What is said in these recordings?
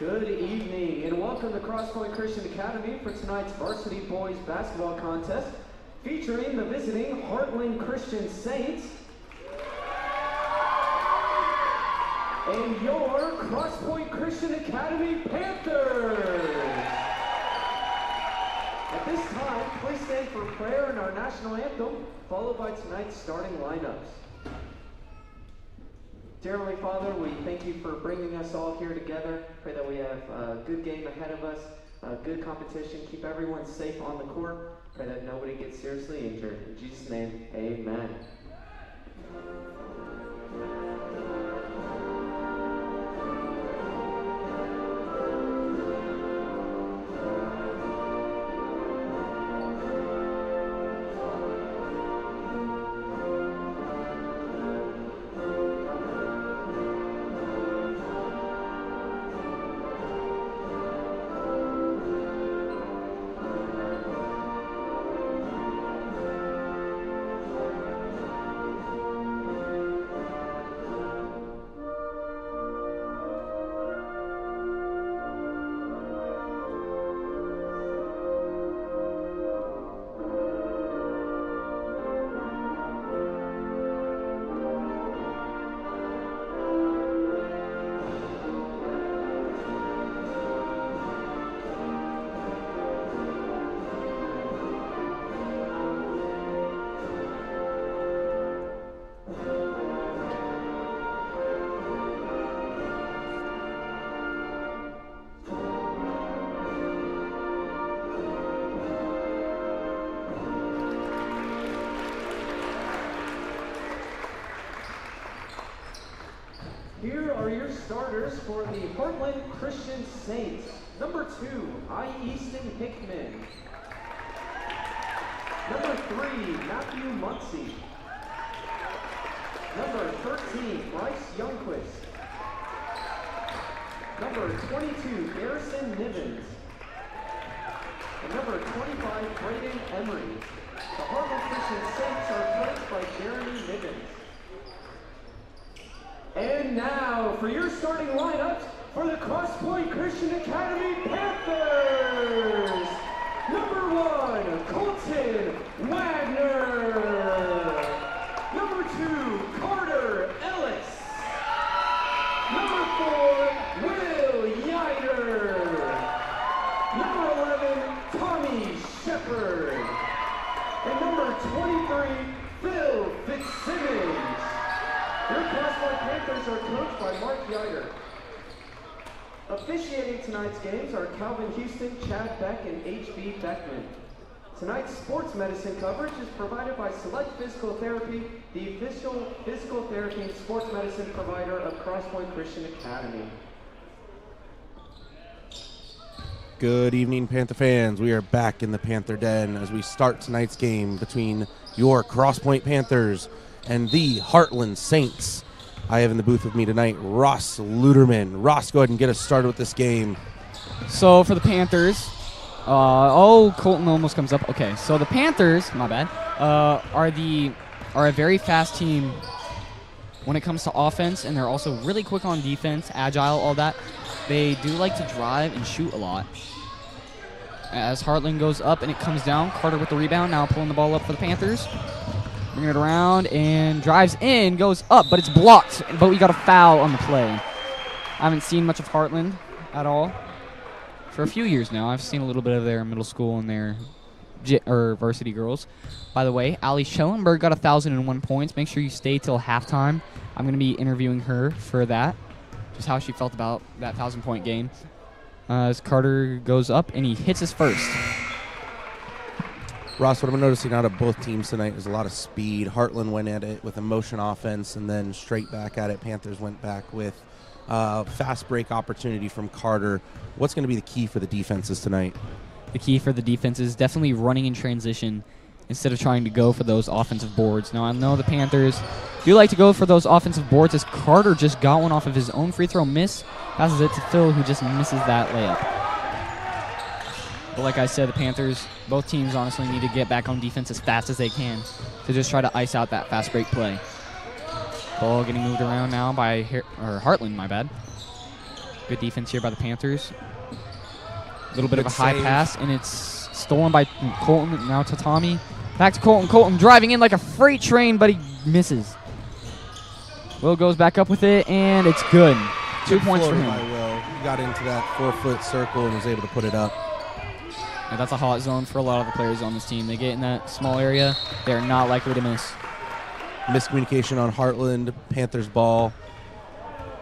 Good evening and welcome to Crosspoint Christian Academy for tonight's Varsity Boys basketball contest featuring the visiting Heartland Saints and your Crosspoint Christian Academy Panthers. At this time, please stand for prayer and our national anthem, followed by tonight's starting lineups. Dear Heavenly Father, we thank you for bringing us all here together. Pray that we have a good game ahead of us, a good competition. Keep everyone safe on the court. Pray that nobody gets seriously injured. In Jesus' name, amen. Here are your starters for the Heartland Saints. Number 2, I. Easton Hickman. Number 3, Matthew Muncie. Number 13, Bryce Youngquist. Number 22, Garrison Nivens. And number 25, Braden Emery. The Heartland Saints are coached by Jeremy Nivens. And now, for your starting lineups for the Crosspoint Christian Academy Panthers! Number 1, Colton Wagner. Number 2, Carter Ellis. Number 4, Will Yider. Number 11, Tommy Shepard. And number 23, Phil Fitzsimmons. Your Crosspoint Panthers are coached by Mark Yider. Officiating tonight's games are Calvin Houston, Chad Beck, and H.B. Beckman. Tonight's sports medicine coverage is provided by Select Physical Therapy, the official physical therapy and sports medicine provider of Crosspoint Christian Academy. Good evening, Panther fans. We are back in the Panther Den as we start tonight's game between your Crosspoint Panthers and the Heartland Saints. I have in the booth with me tonight Ross Luderman. Ross, go ahead and get us started with this game. So for the Panthers, Colton almost comes up. Okay, so the Panthers, my bad, are a very fast team when it comes to offense, and they're also really quick on defense, agile, all that. They do like to drive and shoot a lot. As Heartland goes up and it comes down, Carter with the rebound, now pulling the ball up for the Panthers. Bringing it around and drives in, goes up, but it's blocked. But we got a foul on the play. I haven't seen much of Heartland at all for a few years now. I've seen a little bit of their middle school and their varsity girls. By the way, Allie Schellenberg got 1,001 points. Make sure you stay till halftime. I'm going to be interviewing her for that, just how she felt about that 1,000-point game. As Carter goes up and he hits his first. Ross, what I'm noticing out of both teams tonight is a lot of speed. Heartland went at it with a motion offense and then straight back at it. Panthers went back with fast break opportunity from Carter. What's going to be the key for the defenses tonight? The key for the defense is definitely running in transition instead of trying to go for those offensive boards. Now, I know the Panthers do like to go for those offensive boards as Carter just got one off of his own free throw miss. Passes it to Phil, who just misses that layup. But like I said, the Panthers, both teams honestly need to get back on defense as fast as they can to just try to ice out that fast break play. Ball getting moved around now by Heartland, my bad. Good defense here by the Panthers. A little bit Good of a high save. pass, and it's stolen by Colton. Now to Tommy. Back to Colton. Colton driving in like a freight train, but he misses. Will goes back up with it, and it's good. 2 points for Floater him. by Will. He got into that 4-foot circle and was able to put it up. And that's a hot zone for a lot of the players on this team. They get in that small area, they're not likely to miss. Miscommunication on Heartland, Panthers ball.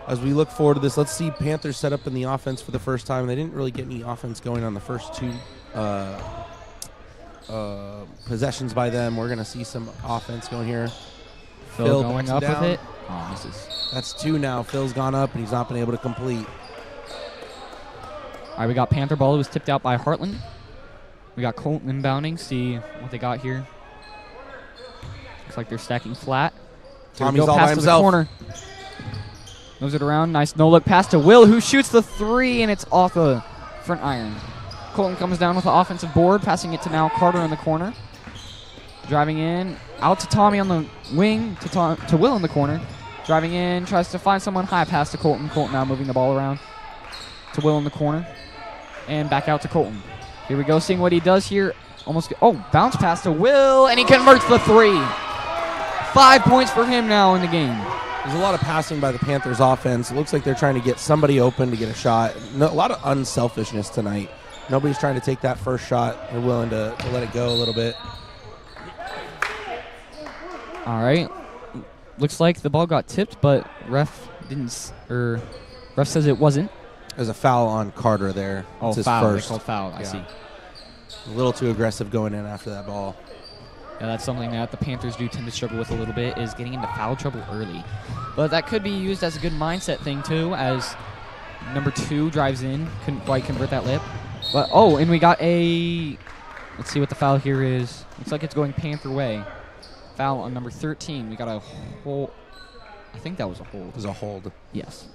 As we look forward to this, let's see Panthers set up in the offense for the first time. They didn't really get any offense going on the first two possessions by them. We're going to see some offense going here. Phil going backs up down. with it. Oh, misses. That's 2 now. Phil's gone up, and he's not been able to complete. All right, we got Panther ball. It was tipped out by Heartland. We got Colton inbounding. See what they got here. Looks like they're stacking flat. Here we Tommy's go, all pass by to himself. the corner. Moves it around. Nice no-look pass to Will, who shoots the 3, and it's off the front iron. Colton comes down with the offensive board, passing it to now Carter in the corner. Driving in. Out to Tommy on the wing, to Will in the corner. Driving in, tries to find someone. High pass to Colton. Colton now moving the ball around to Will in the corner. And back out to Colton. Here we go, seeing what he does here. Bounce pass to Will, and he converts the 3. 5 points for him now in the game. There's a lot of passing by the Panthers offense. It looks like they're trying to get somebody open to get a shot. A lot of unselfishness tonight. Nobody's trying to take that first shot. They're willing to let it go a little bit. All right. Looks like the ball got tipped, but ref says it wasn't. There's a foul on Carter there. Oh, It's his foul. They first. called foul. I Yeah. see. A little too aggressive going in after that ball. Yeah, that's something that the Panthers do tend to struggle with a little bit, is getting into foul trouble early. But that could be used as a good mindset thing, too, as number 2 drives in. Couldn't quite convert that lip. But, and we got a... Let's see what the foul here is. Looks like it's going Panther way. Foul on number 13. We got a hold. I think that was a hold. It was a hold. Yes.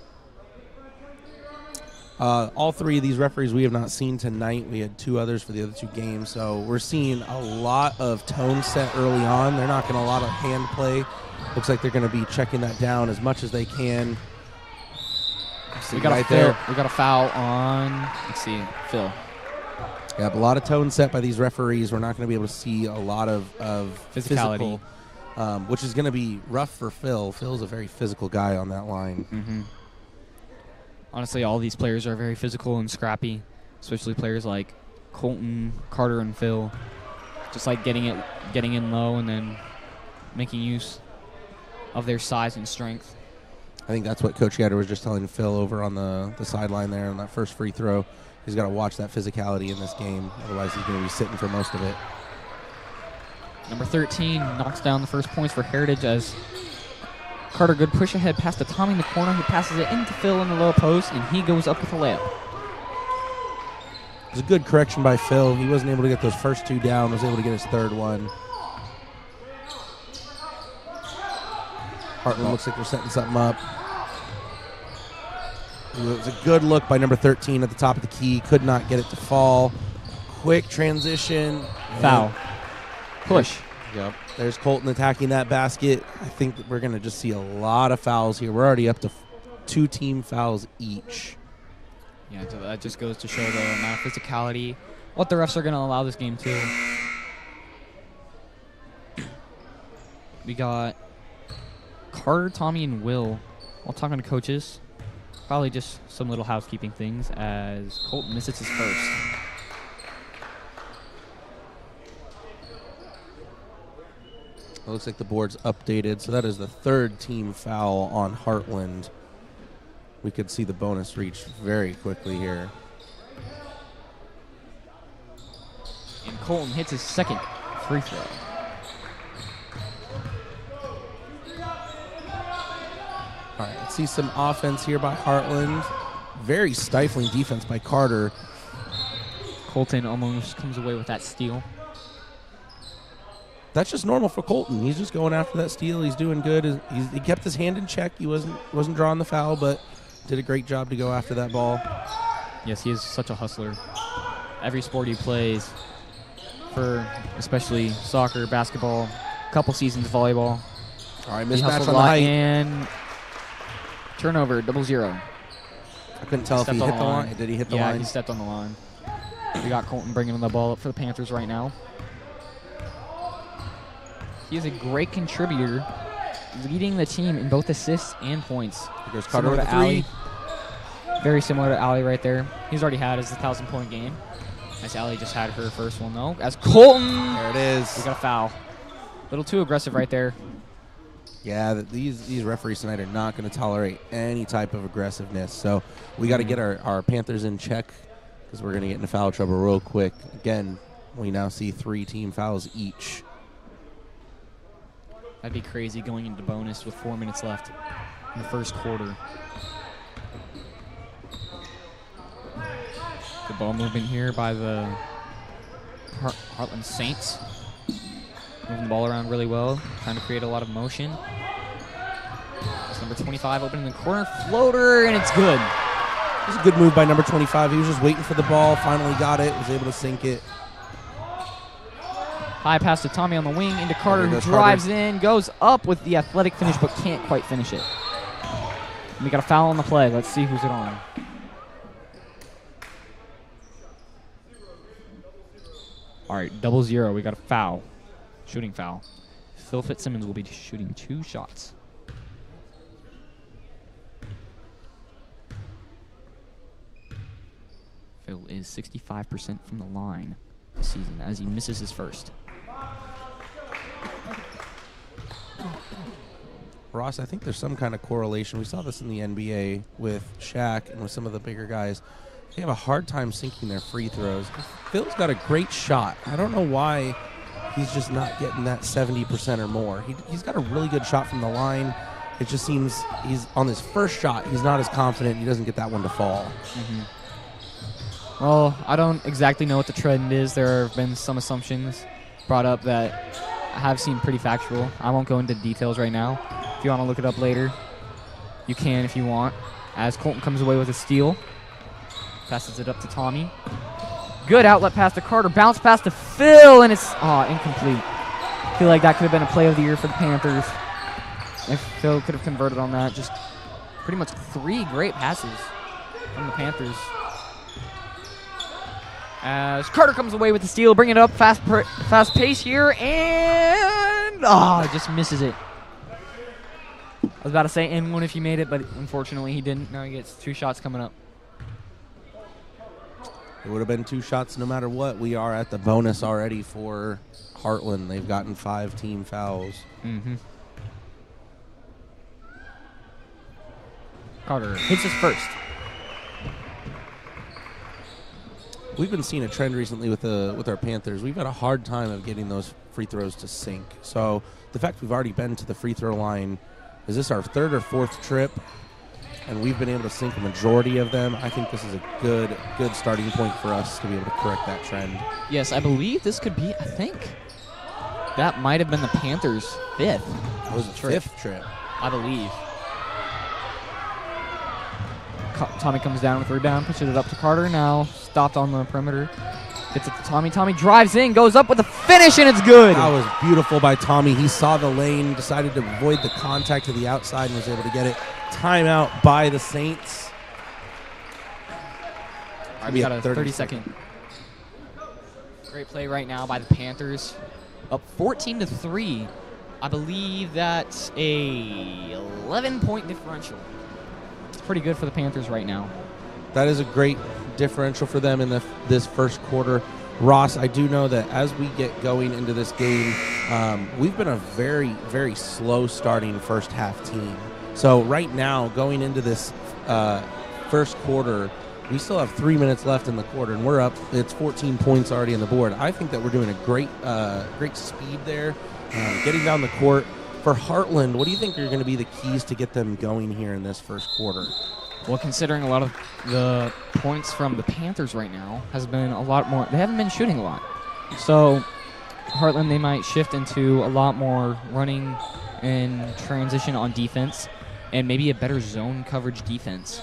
All 3 of these referees we have not seen tonight. We had 2 others for the other 2 games. So we're seeing a lot of tone set early on. They're not getting a lot of hand play. Looks like they're going to be checking that down as much as they can. We got a foul on, let's see, Phil. Yeah, but a lot of tone set by these referees. We're not going to be able to see a lot of Physicality. physical, which is going to be rough for Phil. Phil's a very physical guy on that line. Mm-hmm. Honestly, all these players are very physical and scrappy, especially players like Colton, Carter, and Phil. Just like getting in low and then making use of their size and strength. I think that's what Coach Yetter was just telling Phil over on the sideline there on that first free throw. He's got to watch that physicality in this game. Otherwise, he's going to be sitting for most of it. Number 13 knocks down the first points for Heritage as Carter, good push ahead pass to Tommy in the corner. He passes it into Phil in the low post, and he goes up with a layup. It was a good correction by Phil. He wasn't able to get those first 2 down. Was able to get his 3rd one. Heartland looks like they're setting something up. It was a good look by number 13 at the top of the key. Could not get it to fall. Quick transition. Foul. Push. Yep. There's Colton attacking that basket. I think that we're going to just see a lot of fouls here. We're already up to 2 team fouls each. Yeah, so that just goes to show the amount of physicality, what the refs are going to allow this game to. We got Carter, Tommy, and Will all talking to coaches. Probably just some little housekeeping things as Colton misses his first. It looks like the board's updated, so that is the 3rd team foul on Heartland. We could see the bonus reach very quickly here. And Colton hits his 2nd free throw. All right, let's see some offense here by Heartland. Very stifling defense by Carter. Colton almost comes away with that steal. That's just normal for Colton. He's just going after that steal. He's doing good. He kept his hand in check. He wasn't drawing the foul, but did a great job to go after that ball. Yes, he is such a hustler. Every sport he plays, for especially soccer, basketball, couple seasons volleyball. All right, He mismatch hustles on a the lot, height. and turnover, 0-0. I couldn't tell if he hit the line. Did he hit the line? Yeah, he stepped on the line. We got Colton bringing the ball up for the Panthers right now. He is a great contributor, leading the team in both assists and points. There's Carter with a 3. Very similar to Allie right there. He's already had his 1,000-point game. As Allie just had her first one, though. As Colton. There it is. We got a foul. A little too aggressive right there. Yeah, these referees tonight are not going to tolerate any type of aggressiveness. So we got to get our Panthers in check because we're going to get into foul trouble real quick. Again, we now see 3 team fouls each. That'd be crazy going into bonus with 4 minutes left in the first quarter. Good ball movement here by the Heartland Saints. Moving the ball around really well, trying to create a lot of motion. It's number 25 opening the corner, floater, and it's good. It was a good move by number 25. He was just waiting for the ball, finally got it, was able to sink it. High pass to Tommy on the wing into Carter, who drives in, goes up with the athletic finish, but can't quite finish it. And we got a foul on the play. Let's see who's it on. All right, 0-0. We got a foul. Shooting foul. Phil Fitzsimmons will be shooting 2 shots. Phil is 65% from the line this season as he misses his first. Ross, I think there's some kind of correlation. We saw this in the NBA with Shaq and with some of the bigger guys. They have a hard time sinking their free throws. Phil's got a great shot. I don't know why he's just not getting that 70% or more. He's got a really good shot from the line. It just seems he's on his first shot, he's not as confident. He doesn't get that one to fall. Mm-hmm. Well, I don't exactly know what the trend is. There have been some assumptions brought up that I have seemed pretty factual. I won't go into details right now. If you want to look it up later, you can if you want. As Colton comes away with a steal. Passes it up to Tommy. Good outlet pass to Carter. Bounce pass to Phil, and it's incomplete. I feel like that could have been a play of the year for the Panthers. If Phil could have converted on that. Just pretty much 3 great passes from the Panthers. As Carter comes away with the steal, bring it up, fast pace here, and just misses it. I was about to say and one if he made it, but unfortunately he didn't. Now he gets 2 shots coming up. It would have been 2 shots no matter what. We are at the bonus already for Heartland. They've gotten 5 team fouls. Mm-hmm. Carter hits his first. We've been seeing a trend recently with our Panthers. We've had a hard time of getting those free throws to sink. So the fact we've already been to the free throw line, is this our 3rd or 4th trip? And we've been able to sink a majority of them. I think this is a good starting point for us to be able to correct that trend. Yes, I believe this could be, that might have been the Panthers' 5th. It was the 5th trip. I believe. Tommy comes down with her down, pushes it up to Carter now. Stopped on the perimeter. Gets it to Tommy. Tommy drives in, goes up with a finish, and it's good. That was beautiful by Tommy. He saw the lane, decided to avoid the contact to the outside, and was able to get it. Timeout by the Saints. All right, we got a 30-second. Great play right now by the Panthers. Up 14-3. I believe that's a 11-point differential. It's pretty good for the Panthers right now. That is a great differential for them in this first quarter. Ross, I do know that as we get going into this game, we've been a very, very slow starting first half team. So right now, going into this first quarter, we still have 3 minutes left in the quarter, and we're up. It's 14 points already on the board. I think that we're doing a great speed there, getting down the court. For Heartland, what do you think are going to be the keys to get them going here in this first quarter? Well, considering a lot of the points from the Panthers right now has been a lot more. They haven't been shooting a lot. So Heartland, they might shift into a lot more running and transition on defense and maybe a better zone coverage defense.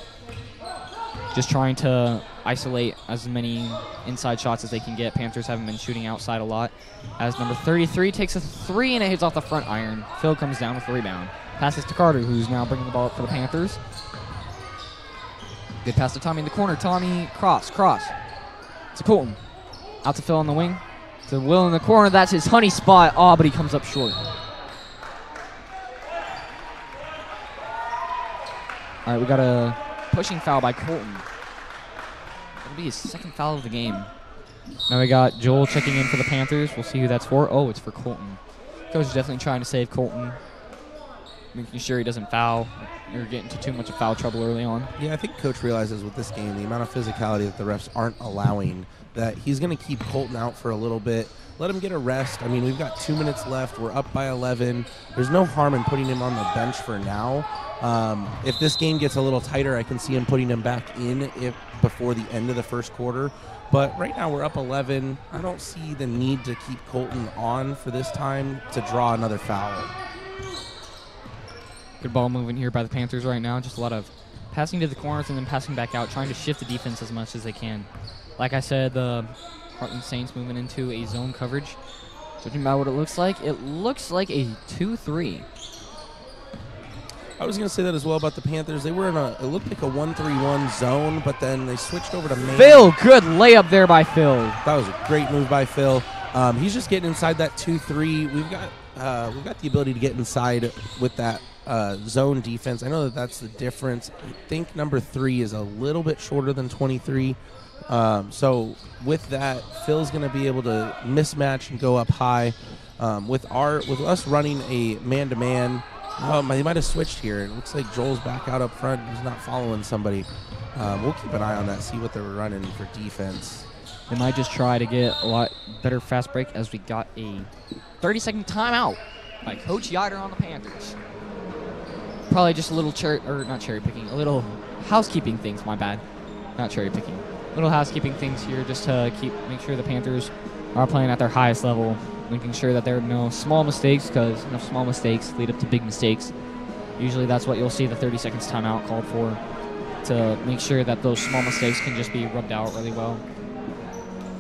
Just trying to isolate as many inside shots as they can get. Panthers haven't been shooting outside a lot. As number 33 takes a 3 and it hits off the front iron. Phil comes down with the rebound. Passes to Carter, who's now bringing the ball up for the Panthers. Good pass to Tommy in the corner. Tommy, cross. To Colton. Out to Phil on the wing. To Will in the corner. That's his honey spot. Oh, but he comes up short. All right, we got a pushing foul by Colton. That'll be his second foul of the game. Now we got Joel checking in for the Panthers. We'll see who that's for. Oh, it's for Colton. Coach is definitely trying to save Colton, making sure he doesn't foul or get into too much of foul trouble early on. Yeah, I think Coach realizes with this game, the amount of physicality that the refs aren't allowing, that he's going to keep Colton out for a little bit, let him get a rest. I mean, we've got 2 minutes left. We're up by 11. There's no harm in putting him on the bench for now. If this game gets a little tighter, I can see him putting him back in before the end of the first quarter. But right now we're up 11. I don't see the need to keep Colton on for this time to draw another foul. Good ball movement here by the Panthers right now. Just a lot of passing to the corners and then passing back out, trying to shift the defense as much as they can. Like I said, the Heartland Saints moving into a zone coverage. Judging by what it looks like a 2-3. I was going to say that as well about the Panthers. They were in it looked like a 1-3-1 zone, but then they switched over to man. Phil, good layup there by Phil. That was a great move by Phil. He's just getting inside that 2-3. We've got the ability to get inside with that zone defense. I know that's the difference. I think number 3 is a little bit shorter than 23. So with that, Phil's going to be able to mismatch and go up high. With us running a man-to-man, they might have switched here. It looks like Joel's back out up front. He's not following somebody. We'll keep an eye on that, see what they're running for defense. They might just try to get a lot better fast break as we got a 30-second timeout by Coach Yider on the Panthers. Probably just a little a little housekeeping things, my bad. Not cherry picking. Little housekeeping things here just to make sure the Panthers are playing at their highest level, making sure that there are no small mistakes, because enough small mistakes lead up to big mistakes. Usually that's what you'll see the 30 seconds timeout called for, to make sure that those small mistakes can just be rubbed out really well.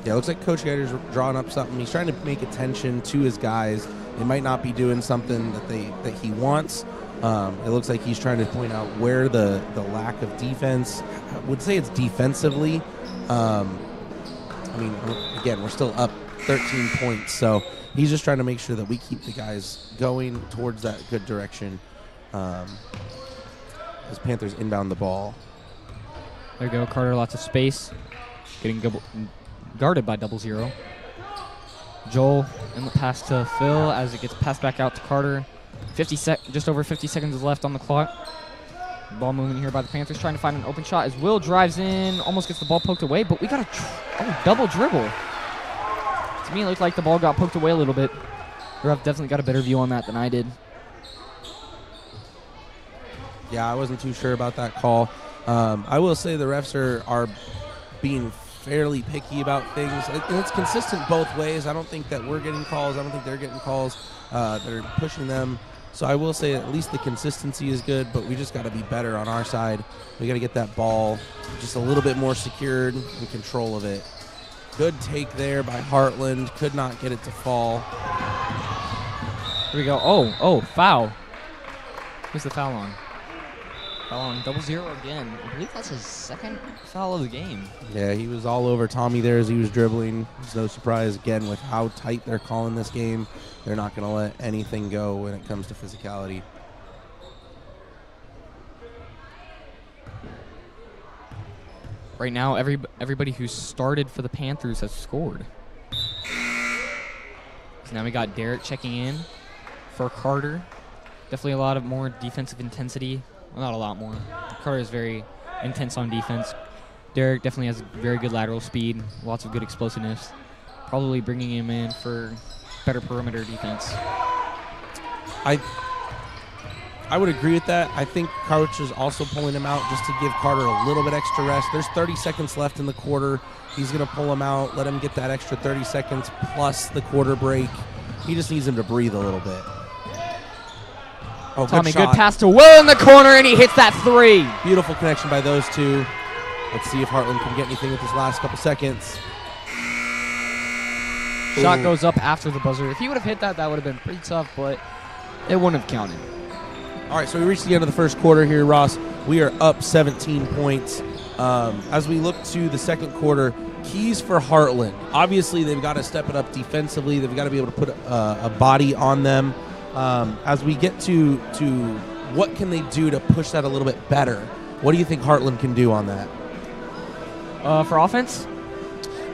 Yeah, it looks like Coach Yider's drawing up something. He's trying to make attention to his guys. They might not be doing something that he wants. It looks like he's trying to point out where the lack of defense. I would say it's defensively. Again, we're still up 13 points, so he's just trying to make sure that we keep the guys going towards that good direction as Panthers inbound the ball. There you go, Carter, lots of space. Getting guarded by 00. Joel in the pass to Phil as it gets passed back out to Carter. Just over 50 seconds left on the clock. Ball moving here by the Panthers, trying to find an open shot as Will drives in, almost gets the ball poked away, but we got a double dribble. To me, it looked like the ball got poked away a little bit. The ref definitely got a better view on that than I did. Yeah, I wasn't too sure about that call. I will say the refs are being fairly picky about things. And it's consistent both ways. I don't think that we're getting calls. I don't think they're getting calls. They're pushing them. So I will say at least the consistency is good, but we just got to be better on our side. We got to get that ball just a little bit more secured and control of it. Good take there by Heartland. Could not get it to fall. Here we go. Oh, foul. Who's the foul on? Foul on 00 again. I believe that's his second foul of the game. Yeah, he was all over Tommy there as he was dribbling. It's no surprise, again, with how tight they're calling this game. They're not going to let anything go when it comes to physicality. Right now, everybody who started for the Panthers has scored. So now we got Derek checking in for Carter. Definitely a lot of more defensive intensity. Well, not a lot more. Carter is very intense on defense. Derek definitely has very good lateral speed, lots of good explosiveness. Probably bringing him in for better perimeter defense. I would agree with that. I think Coach is also pulling him out just to give Carter a little bit extra rest. There's 30 seconds left in the quarter. He's going to pull him out, let him get that extra 30 seconds plus the quarter break. He just needs him to breathe a little bit. Oh, Tommy, good pass to Will in the corner, and he hits that 3. Beautiful connection by those two. Let's see if Heartland can get anything with this last couple seconds. Shot goes up after the buzzer. If he would have hit that, that would have been pretty tough, but it wouldn't have counted. All right, so we reached the end of the first quarter here, Ross. We are up 17 points. As we look to the second quarter, keys for Heartland. Obviously, they've got to step it up defensively. They've got to be able to put a body on them. As we get to what can they do to push that a little bit better, what do you think Heartland can do on that? For offense?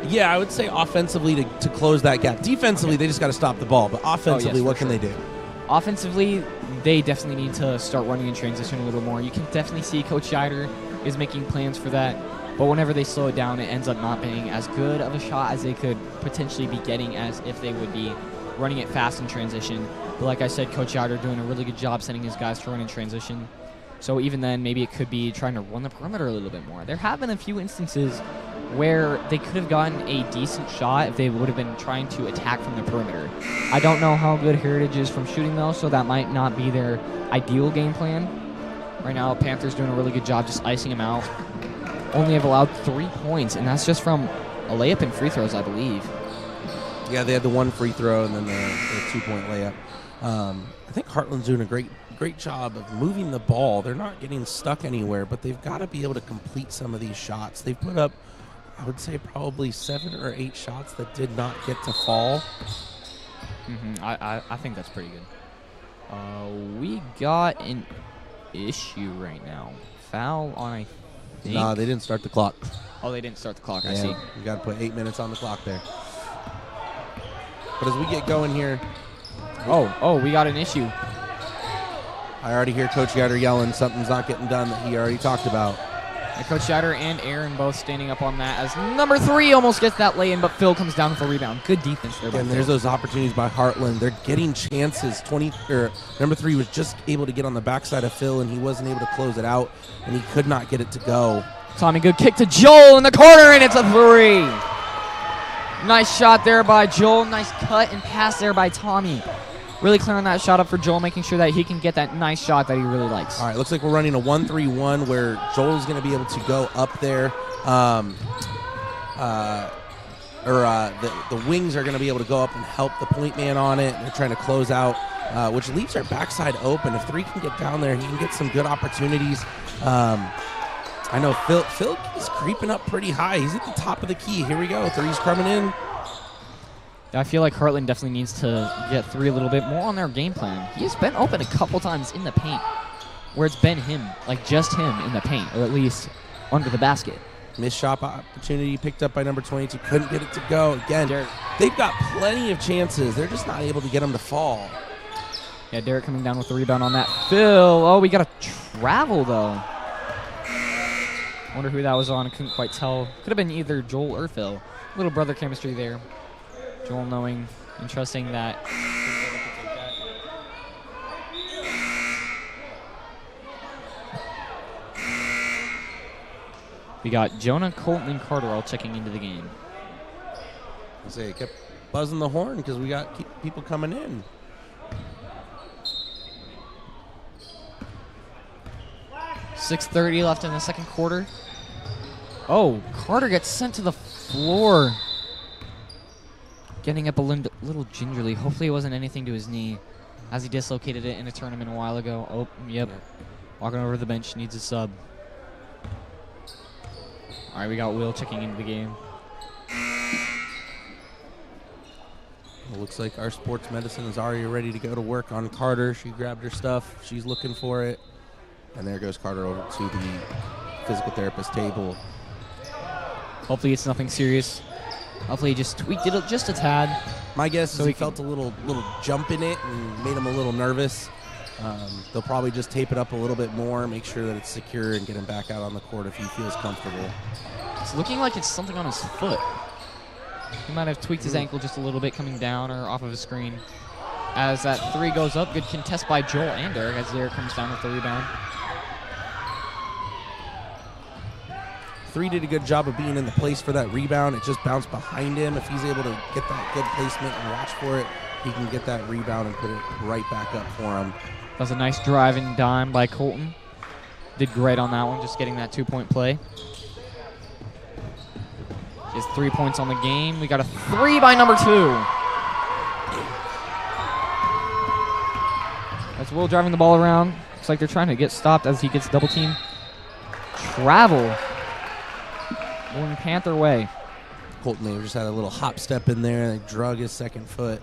Yeah, I would say offensively to close that gap. Defensively, they just got to stop the ball. But offensively, what can they do? Offensively, they definitely need to start running in transition a little more. You can definitely see Coach Scheider is making plans for that. But whenever they slow it down, it ends up not being as good of a shot as they could potentially be getting as if they would be running it fast in transition. But like I said, Coach Scheider doing a really good job sending his guys to run in transition. So even then, maybe it could be trying to run the perimeter a little bit more. There have been a few instances where they could have gotten a decent shot if they would have been trying to attack from the perimeter. I don't know how good Heritage is from shooting, though, so that might not be their ideal game plan. Right now, Panthers doing a really good job just icing them out. Only have allowed 3 points, and that's just from a layup and free throws, I believe. Yeah, they had the one free throw and then the 2-point layup. I think Heartland's doing a great job of moving the ball. They're not getting stuck anywhere, but they've got to be able to complete some of these shots. They've put up, I would say, probably 7 or 8 shots that did not get to fall. I think that's pretty good. We got an issue right now. Foul on, I think. Nah, they didn't start the clock. Oh, they didn't start the clock. Yeah, I see. You got to put 8 minutes on the clock there. But as we get going here, Oh, we got an issue. I already hear Coach Scheider yelling something's not getting done that he already talked about. And Coach Scheider and Aaron both standing up on that as number 3 almost gets that lay-in, but Phil comes down with a rebound. Good defense there. And there's those opportunities by Heartland. They're getting chances. Number 3 was just able to get on the backside of Phil, and he wasn't able to close it out, and he could not get it to go. Tommy, good kick to Joel in the corner, and it's a 3. Nice shot there by Joel. Nice cut and pass there by Tommy. Really clearing that shot up for Joel, making sure that he can get that nice shot that he really likes. All right, looks like we're running a 1-3-1 where Joel's going to be able to go up there. The wings are going to be able to go up and help the point man on it. They're trying to close out, which leaves our backside open. If 3 can get down there, he can get some good opportunities. I know Phil is creeping up pretty high. He's at the top of the key. Here we go. 3's coming in. I feel like Heartland definitely needs to get 3 a little bit more on their game plan. He's been open a couple times in the paint where it's been him, like just him in the paint, or at least under the basket. Missed shot opportunity picked up by number 22. Couldn't get it to go. Again, they've got plenty of chances. They're just not able to get them to fall. Yeah, Derek coming down with the rebound on that. Phil, oh, we got a travel, though. Wonder who that was on. I couldn't quite tell. Could have been either Joel or Phil. Little brother chemistry there. Joel knowing and trusting that. We got Jonah, Colton, and Carter all checking into the game. I say, kept buzzing the horn because we got people coming in. .6:30 left in the second quarter. Oh, Carter gets sent to the floor. Getting up a little gingerly. Hopefully it wasn't anything to his knee as he dislocated it in a tournament a while ago. Oh, yep. Walking over to the bench, needs a sub. All right, we got Will checking into the game. It looks like our sports medicine is already ready to go to work on Carter. She grabbed her stuff. She's looking for it. And there goes Carter over to the physical therapist table. Hopefully it's nothing serious. Hopefully he just tweaked it just a tad. My guess is he felt a little jump in it and made him a little nervous. They'll probably just tape it up a little bit more, make sure that it's secure, and get him back out on the court if he feels comfortable. It's looking like it's something on his foot. He might have tweaked his ankle just a little bit coming down or off of his screen. As that 3 goes up, good contest by Joel and Derek as Derek comes down with the rebound. 3 did a good job of being in the place for that rebound. It just bounced behind him. If he's able to get that good placement and watch for it, he can get that rebound and put it right back up for him. That was a nice driving dime by Colton. Did great on that one, just getting that 2-point play. He has 3 points on the game. We got a 3 by number 2. That's Will driving the ball around. Looks like they're trying to get stopped as he gets double teamed. Travel going Panther way. Colton may have just had a little hop step in there and drug his second foot.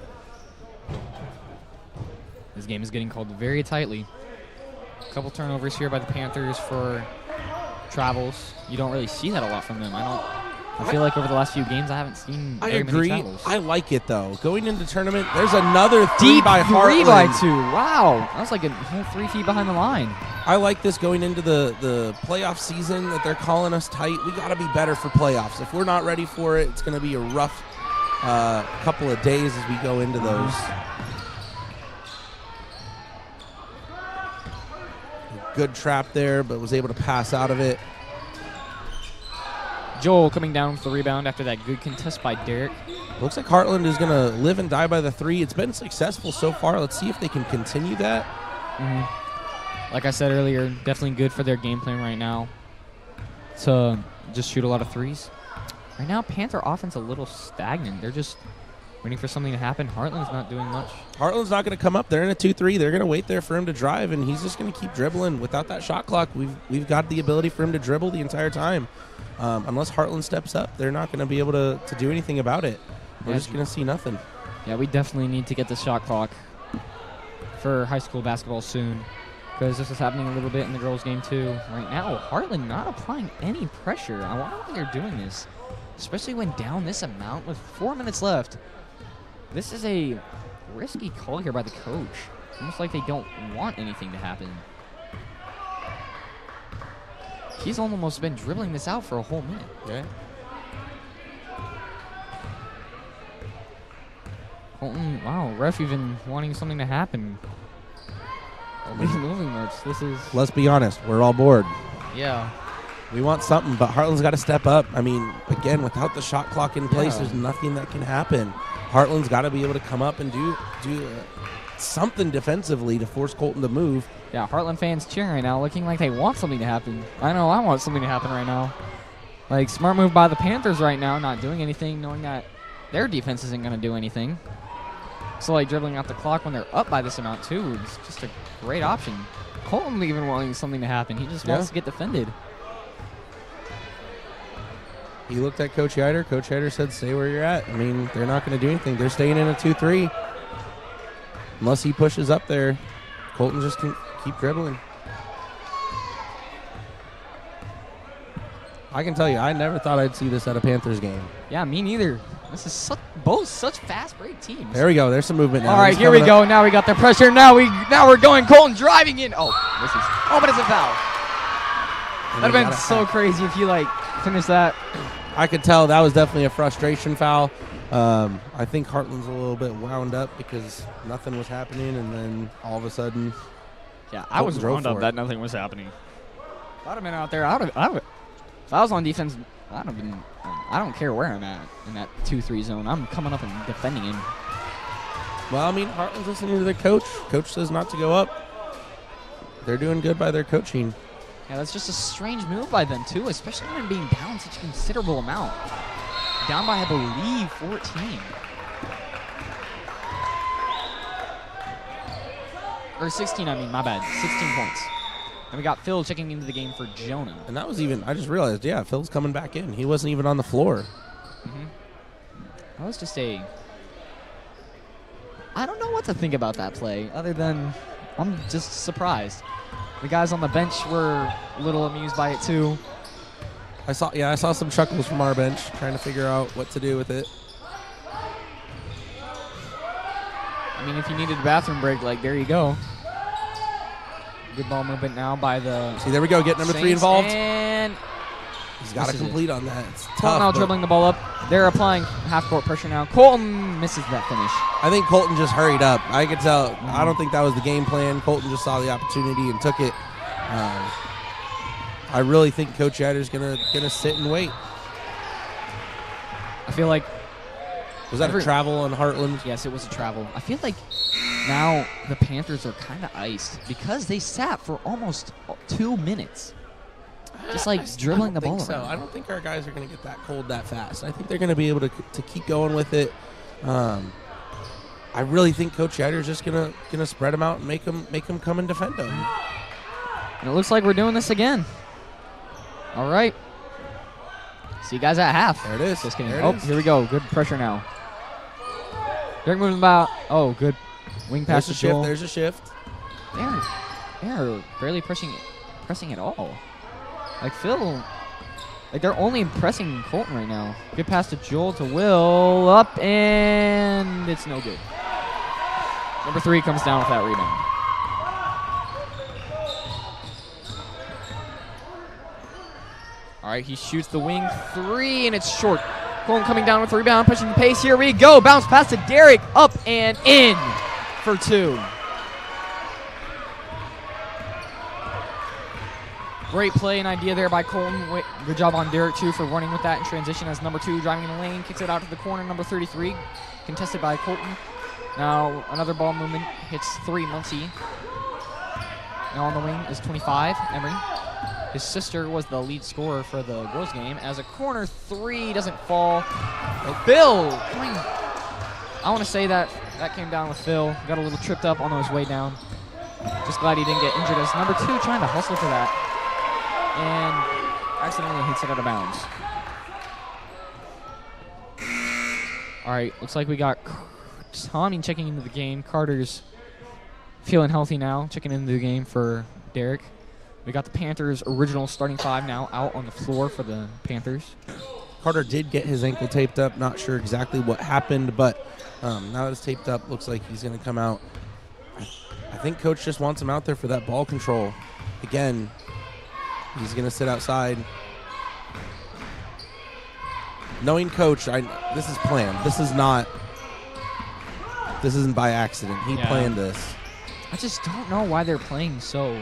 This game is getting called very tightly. A couple turnovers here by the Panthers for travels. You don't really see that a lot from them. I feel like over the last few games I haven't seen very many travels. I like it, though. Going into tournament, there's another Deep by Heartland. 3 by 2. Wow. That was like a whole 3 feet behind the line. I like this going into the playoff season that they're calling us tight. We got to be better for playoffs. If we're not ready for it, it's going to be a rough couple of days as we go into those. Good trap there, but was able to pass out of it. Joel coming down with the rebound after that good contest by Derek. Looks like Heartland is going to live and die by the 3. It's been successful so far. Let's see if they can continue that. Like I said earlier, definitely good for their game plan right now to just shoot a lot of 3s. Right now, Panther offense a little stagnant. They're just waiting for something to happen. Heartland's not doing much. Heartland's not going to come up. They're in a 2-3. They're going to wait there for him to drive, and he's just going to keep dribbling. Without that shot clock, we've got the ability for him to dribble the entire time. Unless Heartland steps up, they're not going to be able to do anything about it. We're just going to see nothing. Yeah, we definitely need to get the shot clock for high school basketball soon, because this is happening a little bit in the girls' game too. Right now, Heartland not applying any pressure. I wonder why they're doing this, especially when down this amount with 4 minutes left. This is a risky call here by the coach. Almost like they don't want anything to happen. He's almost been dribbling this out for a whole minute. Yeah. Colton, wow, ref even wanting something to happen. Nobody's moving much. This is... Let's be honest. We're all bored. Yeah. We want something, but Heartland's got to step up. I mean, again, without the shot clock in place, Yeah. there's nothing that can happen. Heartland's got to be able to come up and do something defensively to force Colton to move. Yeah, Heartland fans cheering right now, looking like they want something to happen. I know I want something to happen right now. Like, smart move by the Panthers right now, not doing anything, knowing that their defense isn't going to do anything. So, like, dribbling out the clock when they're up by this amount, too, is just a great option. Colton even wanting something to happen. He just wants to get defended. He looked at Coach Heider. Coach Heider said, stay where you're at. I mean, they're not going to do anything. They're staying in a 2-3. Unless he pushes up there, Colton just can keep dribbling. I can tell you, I never thought I'd see this at a Panthers game. Yeah, me neither. This is both such fast break teams. There we go. There's some movement now. All right, here we go. Now we got the pressure. Now we're going. Colton driving in. Oh, but it's a foul. That'd have been so crazy if you finished that. I could tell that was definitely a frustration foul. I think Heartland's a little bit wound up because nothing was happening, and then all of a sudden, yeah, I was wound up that nothing was happening. If I'd have been out there, if I was on defense, I'd have been. I don't care where I'm at in that 2-3 zone. I'm coming up and defending him. Well, I mean, Heartland's listening to their coach. Coach says not to go up. They're doing good by their coaching. Yeah, that's just a strange move by them, too, especially when being down such a considerable amount. Down by, I believe, 14. Or 16, I mean, my bad. 16 points. And we got Phil checking into the game for Jonah. And that was I just realized, Phil's coming back in. He wasn't even on the floor. That was just I don't know what to think about that play, other than I'm just surprised. The guys on the bench were a little amused by it, too. I saw some chuckles from our bench trying to figure out what to do with it. I mean, if you needed a bathroom break, there you go. Good ball movement now by the See, there we go. Get number 3 involved. And he's got to complete on that. It's Colton tough. now dribbling the ball up. They're applying half-court pressure now. Colton misses that finish. I think Colton just hurried up. I could tell. I don't think that was the game plan. Colton just saw the opportunity and took it. I really think Coach Heider's gonna sit and wait. I feel like was that a travel on Heartland? Yes, it was a travel. I feel like now the Panthers are kind of iced because they sat for almost 2 minutes. Just dribbling the ball around. I don't think our guys are going to get that cold that fast. I think they're going to be able to keep going with it. I really think Coach Heider's just going to spread them out and make them come and defend them. And it looks like we're doing this again. All right. See you guys at half. There it is. Just kidding. There it Oh, is. here we go. Good pressure now. Derek moving about. Oh, good wing pass There's a to Joel. shift. There's a shift. They're barely pressing at all. Like Phil, like they're only pressing Colton right now. Good pass to Joel to Will, up, and it's no good. Number 3 comes down with that rebound. All right, he shoots the wing 3, and it's short. Colton coming down with the rebound, pushing the pace. Here we go. Bounce pass to Derek, up and in for 2. Great play and idea there by Colton. Good job on Derek, too, for running with that in transition as number 2 driving in the lane. Kicks it out to the corner, number 33. Contested by Colton. Now another ball movement. Hits 3, Muncie. Now on the wing is 25, Emery. His sister was the lead scorer for the girls' game. As a corner 3 doesn't fall. Phil coming. I want to say that came down with Phil. Got a little tripped up on his way down. Just glad he didn't get injured as number 2 trying to hustle for that. And accidentally hits it out of bounds. All right, looks like we got Tommy checking into the game. Carter's feeling healthy now, checking into the game for Derek. We got the Panthers' original starting 5 now out on the floor for the Panthers. Carter did get his ankle taped up. Not sure exactly what happened, but now that it's taped up, looks like he's going to come out. I think Coach just wants him out there for that ball control. Again, he's going to sit outside. Knowing Coach, this is planned. This isn't by accident. He planned this. I just don't know why they're playing so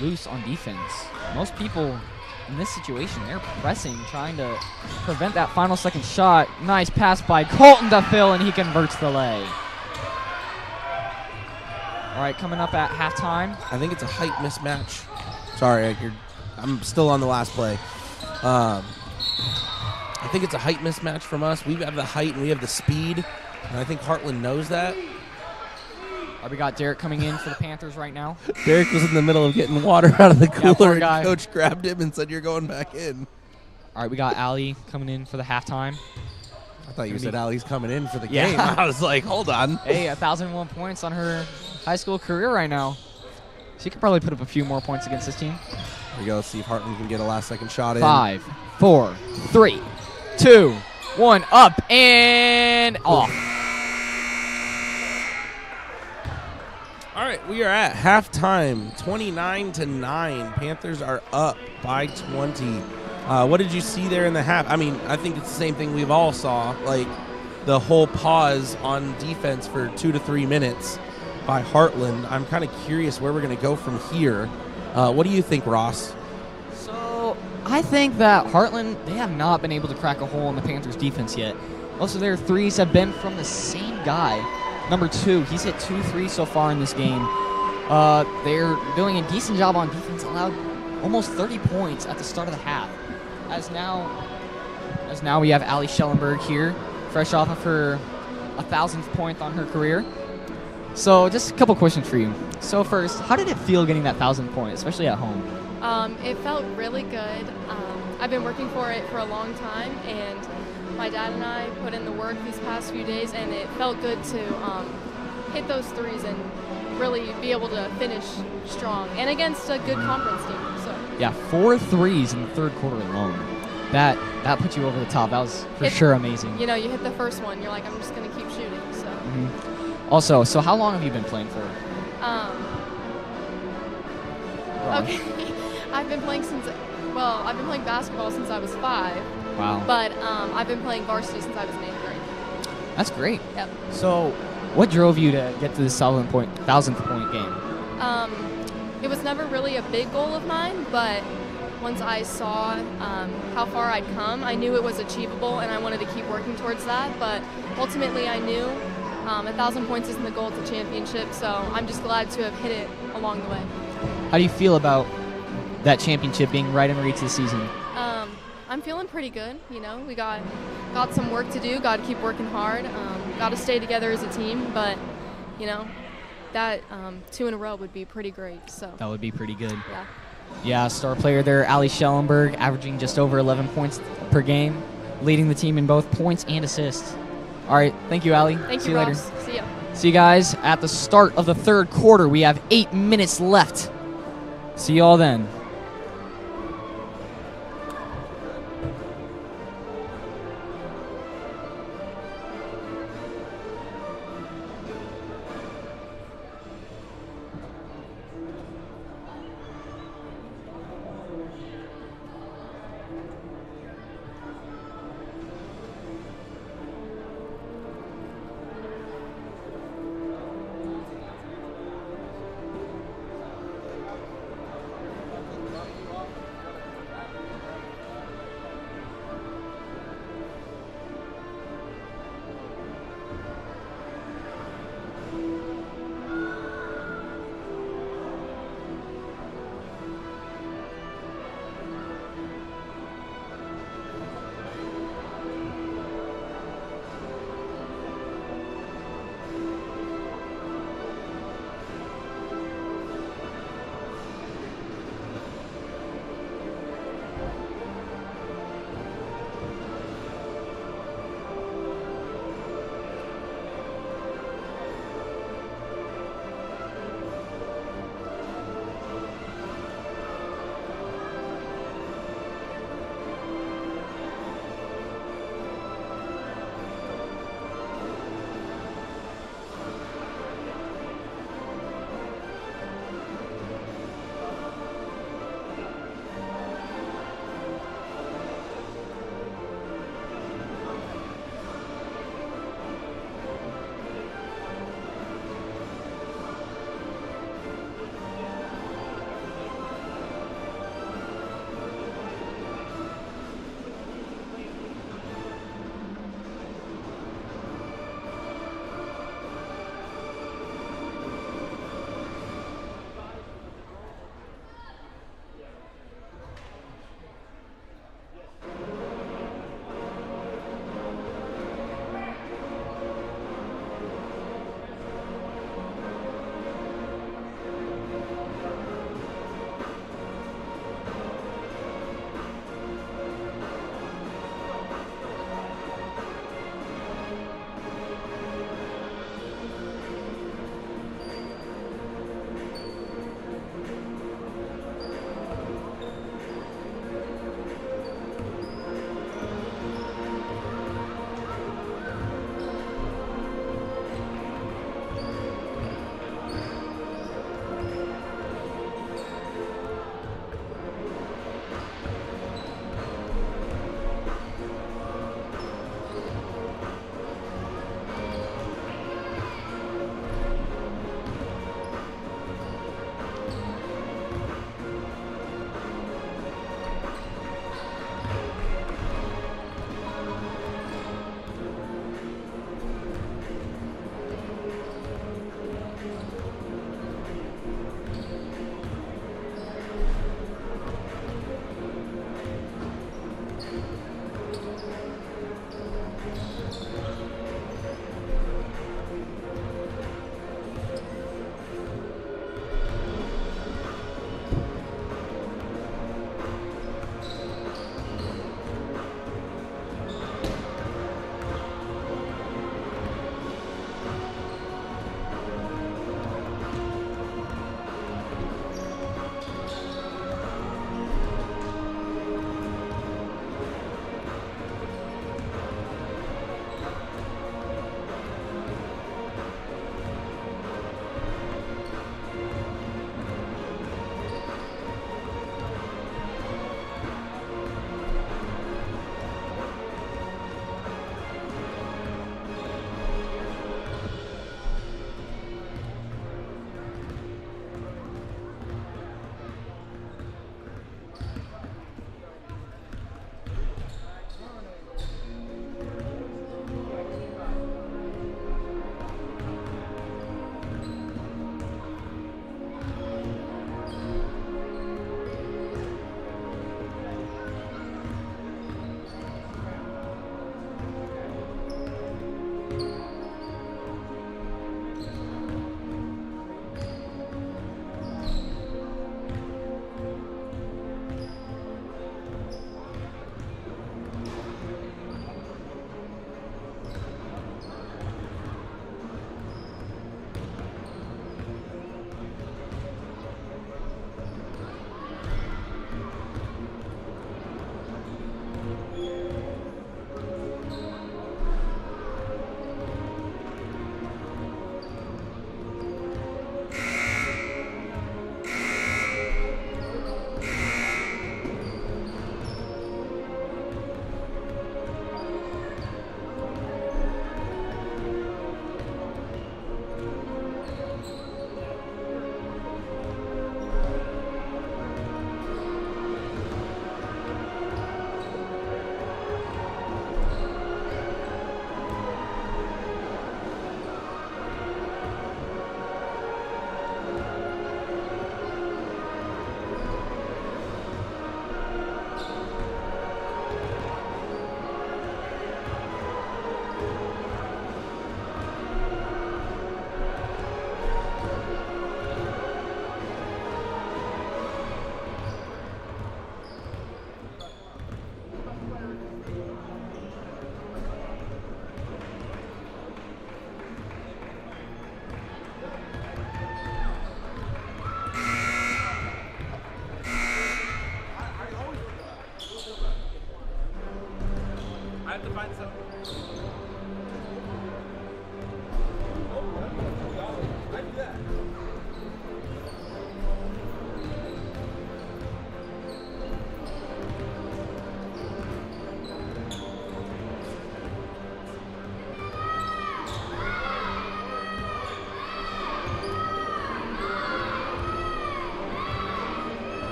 loose on defense. Most people in this situation, they're pressing, trying to prevent that final second shot. Nice pass by Colton to Phil, and he converts the lay. All right, coming up at halftime. I think it's a height mismatch. Sorry, I'm still on the last play. I think it's a height mismatch from us. We have the height and we have the speed, and I think Heartland knows that. All right, we got Derek coming in for the Panthers right now. Derek was in the middle of getting water out of the cooler, poor and guy. Coach grabbed him and said, "You're going back in." All right, we got Allie coming in for the halftime. I thought you said Allie's coming in for the Yeah. game. I was like, hold on. Hey, 1,001 points on her high school career right now. She could probably put up a few more points against this team. Here we go. Let's see if Heartland can get a last-second shot in. 5, 4, 3, 2, 1, up and off. All right, we are at halftime, 29-9. Panthers are up by 20. What did you see there in the half? I mean, I think it's the same thing we've all saw, like the whole pause on defense for 2 to 3 minutes by Heartland. I'm kind of curious where we're going to go from here. What do you think, Ross? So I think that Heartland, they have not been able to crack a hole in the Panthers' defense yet. Most of their threes have been from the same guy. Number 2, he's hit 2 threes so far in this game. They're doing a decent job on defense, allowed almost 30 points at the start of the half. As now we have Allie Schellenberg here, fresh off of her 1,000th point on her career. So just a couple questions for you. So first, how did it feel getting that 1,000th point, especially at home? It felt really good. I've been working for it for a long time, and my dad and I put in the work these past few days, and it felt good to hit those threes and really be able to finish strong and against a good conference team. So Yeah, 4 threes in the third quarter alone. That put you over the top. That was for sure amazing. You know, you hit the first one, you're like, I'm just going to keep shooting. So. Also, so how long have you been playing for? Okay, I've been playing basketball since I was 5. Wow. But I've been playing varsity since I was in 8th grade. That's great. Yep. So what drove you to get to this 1,000th point game? It was never really a big goal of mine, but once I saw how far I'd come, I knew it was achievable, and I wanted to keep working towards that. But ultimately, I knew 1,000 points isn't the goal, it's a championship, so I'm just glad to have hit it along the way. How do you feel about that championship being right in reach this season? I'm feeling pretty good. You know, we got some work to do, got to keep working hard, got to stay together as a team, but, you know, that 2 in a row would be pretty great. So That would be pretty good. Yeah. Yeah, star player there, Ali Schellenberg, averaging just over 11 points per game, leading the team in both points and assists. All right, thank you, Ali. Thank See you, you later. Ross. See ya. See you guys at the start of the third quarter. We have 8 minutes left. See you all then.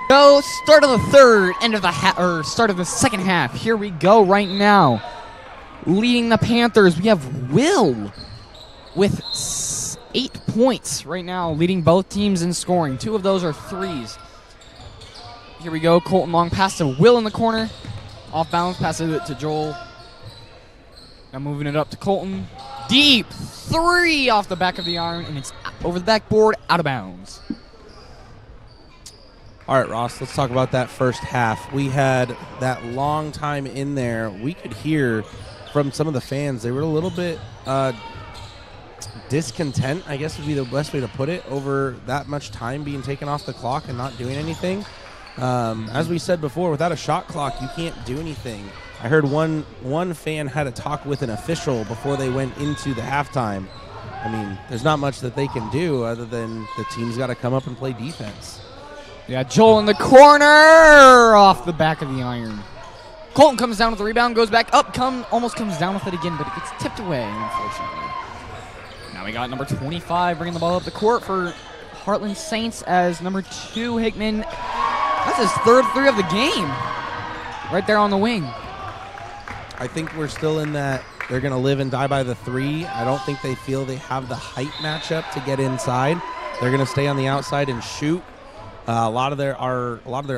Go, start of the third, end of the start of the second half. Here we go right now. Leading the Panthers, we have Will with 8 points right now, leading both teams in scoring. 2 of those are threes. Here we go, Colton long pass to Will in the corner. Off balance, pass it to Joel. Now moving it up to Colton. Deep 3 off the back of the iron, and it's over the backboard, out of bounds. All right, Ross, let's talk about that first half. We had that long time in there. We could hear from some of the fans. They were a little bit discontent, I guess would be the best way to put it, over that much time being taken off the clock and not doing anything. As we said before, without a shot clock, you can't do anything. I heard one fan had a talk with an official before they went into the halftime. I mean, there's not much that they can do other than the team's got to come up and play defense. Yeah, Joel in the corner off the back of the iron. Colton comes down with the rebound, goes back up, almost comes down with it again, but it gets tipped away, unfortunately. Now we got number 25 bringing the ball up the court for Heartland Saints as number 2, Hickman. That's his third 3 of the game. Right there on the wing. I think we're still in that they're going to live and die by the 3. I don't think they feel they have the height matchup to get inside. They're going to stay on the outside and shoot. A lot of their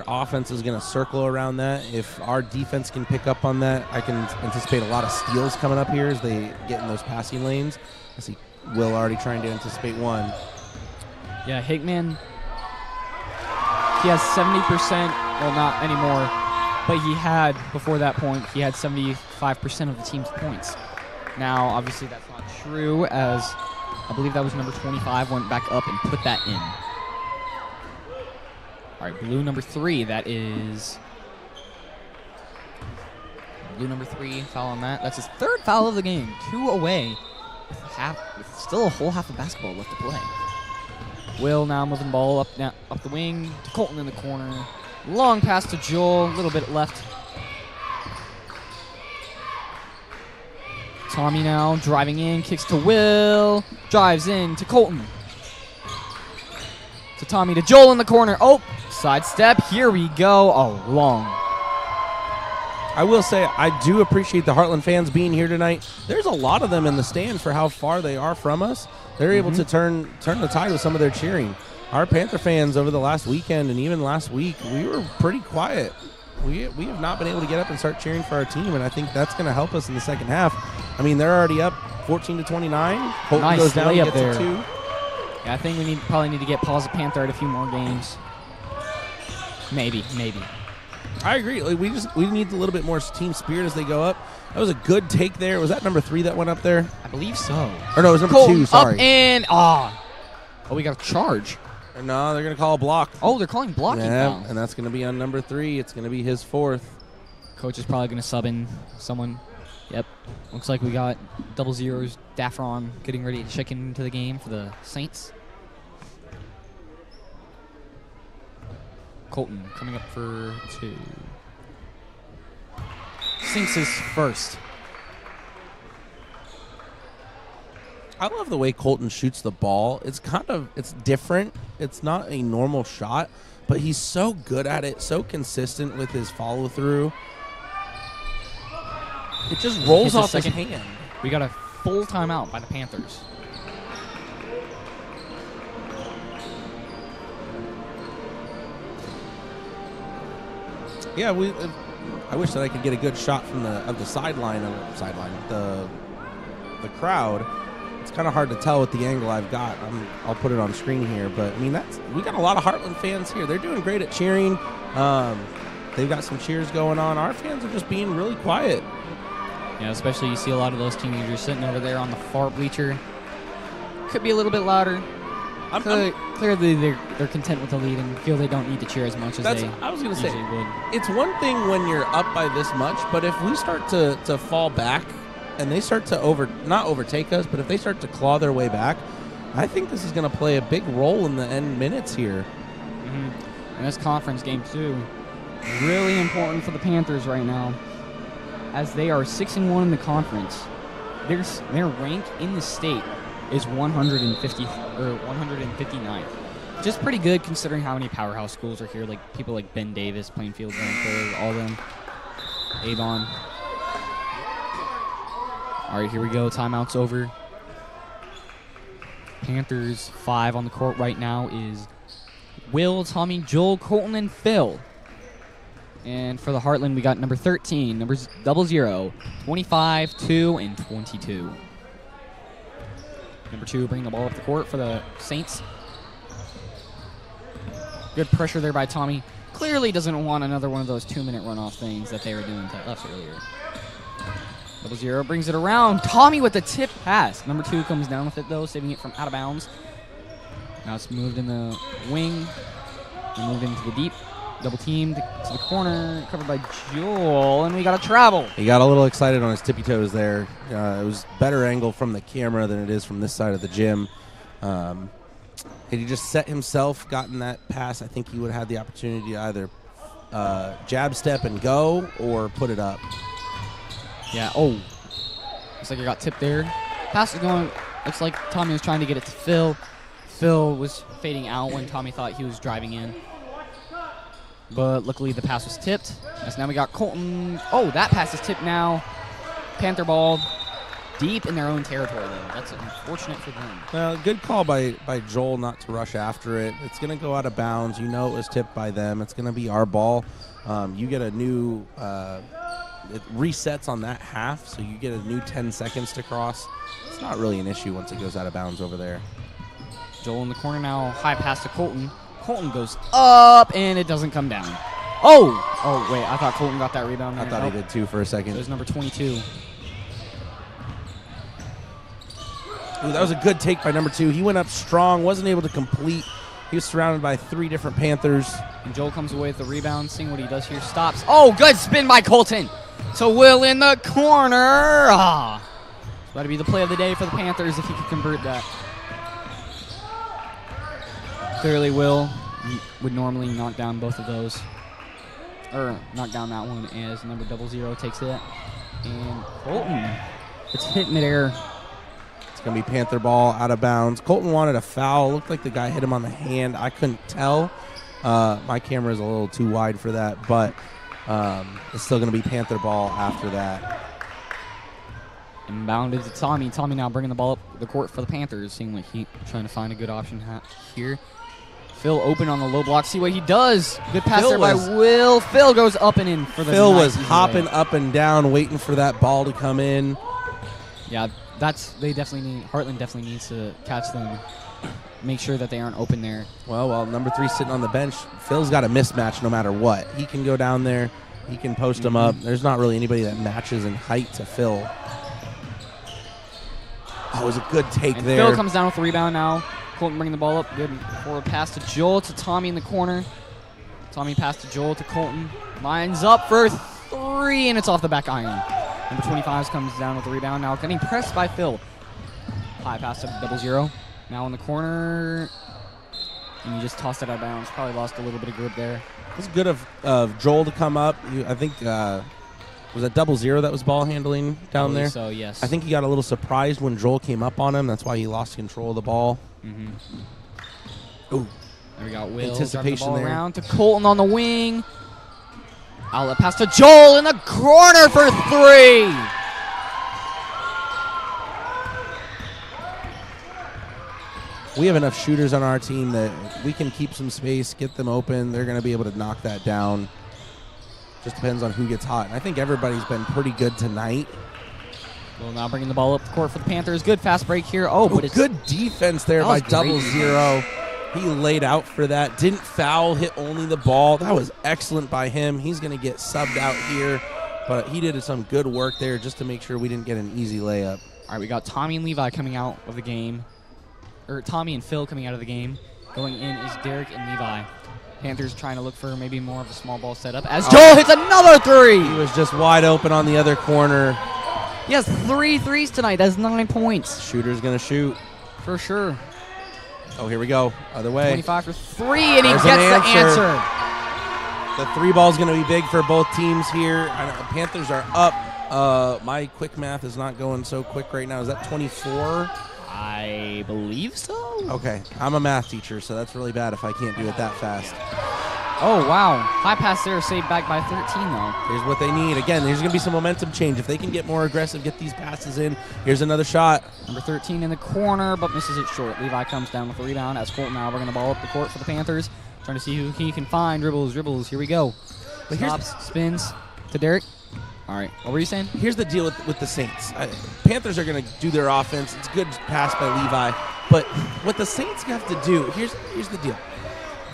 offense is going to circle around that. If our defense can pick up on that, I can anticipate a lot of steals coming up here as they get in those passing lanes. I see Will already trying to anticipate one. Yeah, Hickman, he has 70%, well, not anymore, but he had, before that point, he had 75% of the team's points. Now, obviously, that's not true, as I believe that was number 25, went back up and put that in. All right, blue number 3, that is blue number 3, foul on that. That's his 3rd foul of the game, 2 away, with still a whole half of basketball left to play. Will now moving the ball up the wing to Colton in the corner. Long pass to Joel, a little bit left. Tommy now driving in, kicks to Will, drives in to Colton. To Tommy, to Joel in the corner. Oh, sidestep. Here we go. Oh, long. I will say I do appreciate the Heartland fans being here tonight. There's a lot of them in the stands for how far they are from us. They're able to turn the tide with some of their cheering. Our Panther fans over the last weekend and even last week, we were pretty quiet. We have not been able to get up and start cheering for our team, and I think that's going to help us in the second half. I mean, they're already up 14-29. Colton nice goes down and layup gets there. a 2. Yeah, I think we probably need to get Paul's Panther at a few more games. Maybe. I agree. Like, we need a little bit more team spirit as they go up. That was a good take there. Was that number 3 that went up there? I believe so. Or no, it was number Colton 2. Sorry. Up and oh, we got a charge. No, they're gonna call a block. Oh, they're calling blocking foul. And that's gonna be on number 3. It's gonna be his 4th. Coach is probably gonna sub in someone. Yep. Looks like we got 00's Daffron getting ready to check into the game for the Saints. Colton coming up for 2. Sinks his first. I love the way Colton shoots the ball. It's different. It's not a normal shot, but he's so good at it, so consistent with his follow through. It just rolls off his hand. We got a full timeout by the Panthers. Yeah, I wish that I could get a good shot from the sideline, the crowd. It's kind of hard to tell with the angle I've got. I'll put it on screen here, but I mean we got a lot of Heartland fans here. They're doing great at cheering. They've got some cheers going on. Our fans are just being really quiet. Yeah, especially you see a lot of those teenagers sitting over there on the far bleacher. Could be a little bit louder. Clearly, they're content with the lead and feel they don't need to cheer as much as they I was going to say, would. It's one thing when you're up by this much, but if we start to fall back and they start to not overtake us, but if they start to claw their way back, I think this is going to play a big role in the end minutes here. Mm-hmm. And this conference game, too, really important for the Panthers right now, as they are 6-1 in the conference. Their rank in the state is 150 or 159. Just pretty good considering how many powerhouse schools are here, like people like Ben Davis, Plainfield, Vancouver, all of them. Avon. All right, here we go. Timeout's over. Panthers 5 on the court right now is Will, Tommy, Joel, Colton, and Phil. And for the Heartland, we got number 13, numbers 00, 25, 2, and 22. Number 2 bringing the ball up the court for the Saints. Good pressure there by Tommy. Clearly doesn't want another one of those 2-minute runoff things that they were doing to us earlier. 00 brings it around. Tommy with the tip pass. Number 2 comes down with it, though, saving it from out of bounds. Now it's moved in the wing. And moved into the deep. Double teamed to the corner, covered by Joel, and we got a travel. He got a little excited on his tippy toes there. It was better angle from the camera than it is from this side of the gym. Had he just set himself, gotten that pass, I think he would have had the opportunity to either jab step and go or put it up. Yeah, looks like it got tipped there. Pass is going, looks like Tommy was trying to get it to Phil. Phil was fading out when Tommy thought he was driving in. But luckily the pass was tipped. As now we got Colton. Oh, that pass is tipped now. Panther ball deep in their own territory, though. That's unfortunate for them. Well, good call by Joel not to rush after it. It's going to go out of bounds. You know it was tipped by them. It's going to be our ball. You get a new it resets on that half, so you get a new 10 seconds to cross. It's not really an issue once it goes out of bounds over there. Joel in the corner now. High pass to Colton. Colton goes up, and it doesn't come down. Oh, wait. I thought Colton got that rebound. I thought he did, too, for a second. It was number 22. Ooh, that was a good take by number 2. He went up strong, wasn't able to complete. He was surrounded by 3 different Panthers. And Joel comes away with the rebound, seeing what he does here. Stops. Oh, good spin by Colton. To Will in the corner. It's about to be the play of the day for the Panthers if he could convert that. Clearly, Will would normally knock down both of those. Or knock down that one as number 00 takes it. And Colton, it's hit midair. It's going to be Panther ball out of bounds. Colton wanted a foul. Looked like the guy hit him on the hand. I couldn't tell. My camera is a little too wide for that, but it's still going to be Panther ball after that. Inbounded to Tommy. Tommy now bringing the ball up the court for the Panthers. Seeing like he trying to find a good option here. Phil open on the low block. See what he does. Good pass there by Will. Phil goes up and in for the Phil was hopping up and down, waiting for that ball to come in. Yeah, Heartland definitely needs to catch them make sure that they aren't open there. Well, while number 3 sitting on the bench, Phil's got a mismatch no matter what. He can go down there. He can post him up. There's not really anybody that matches in height to Phil. Oh, it was a good take And there. Phil comes down with the rebound now. Colton bringing the ball up. Good forward pass to Joel, to Tommy in the corner. Tommy pass to Joel, to Colton. Lines up for 3, and it's off the back iron. Number 25 comes down with the rebound now. Getting pressed by Phil. High pass to 0-0. Now in the corner. And he just tossed it out of bounds. Probably lost a little bit of grip there. It was good of Joel to come up. I think, was that 0-0 that was ball handling down there? So, yes. I think he got a little surprised when Joel came up on him. That's why he lost control of the ball. Ooh. There we go. Will Anticipation the ball there. around to Colton on the wing. Outlet pass to Joel in the corner for 3. We have enough shooters on our team that we can keep some space, get them open. They're going to be able to knock that down. Just depends on who gets hot. And I think everybody's been pretty good tonight. Well, now bringing the ball up the court for the Panthers. Good fast break here. Oh, but it's good defense there That by was great 0-0. He laid out for that. Didn't foul, hit only the ball. That was excellent by him. He's going to get subbed out here. But he did some good work there just to make sure we didn't get an easy layup. All right, we got Tommy and Levi coming out of the game. Or Tommy and Phil coming out of the game. Going in is Derek and Levi. Panthers trying to look for maybe more of a small ball setup. As Joel hits another 3. He was just wide open on the other corner. He has 3 threes tonight. That's 9 points. Shooter's going to shoot. For sure. Oh, here we go. Other way. 25 for 3, and he There's gets an the answer. answer. The 3 ball is going to be big for both teams here. Panthers are up. My quick math is not going so quick right now. Is that 24? I believe so. Okay. I'm a math teacher, so that's really bad if I can't do it that fast. Oh, wow. High pass there, saved back by 13, though. Here's what they need. Again, there's going to be some momentum change. If they can get more aggressive, get these passes in. Here's another shot. Number 13 in the corner, but misses it short. Levi comes down with the rebound as Colton now bringing the ball up the court for the Panthers. Trying to see who he can find. Dribbles. Here we go. But Stops, spins to Derek. All right. What were you saying? Here's the deal with the Saints. Panthers are going to do their offense. It's good pass by Levi. But what the Saints have to do, here's the deal.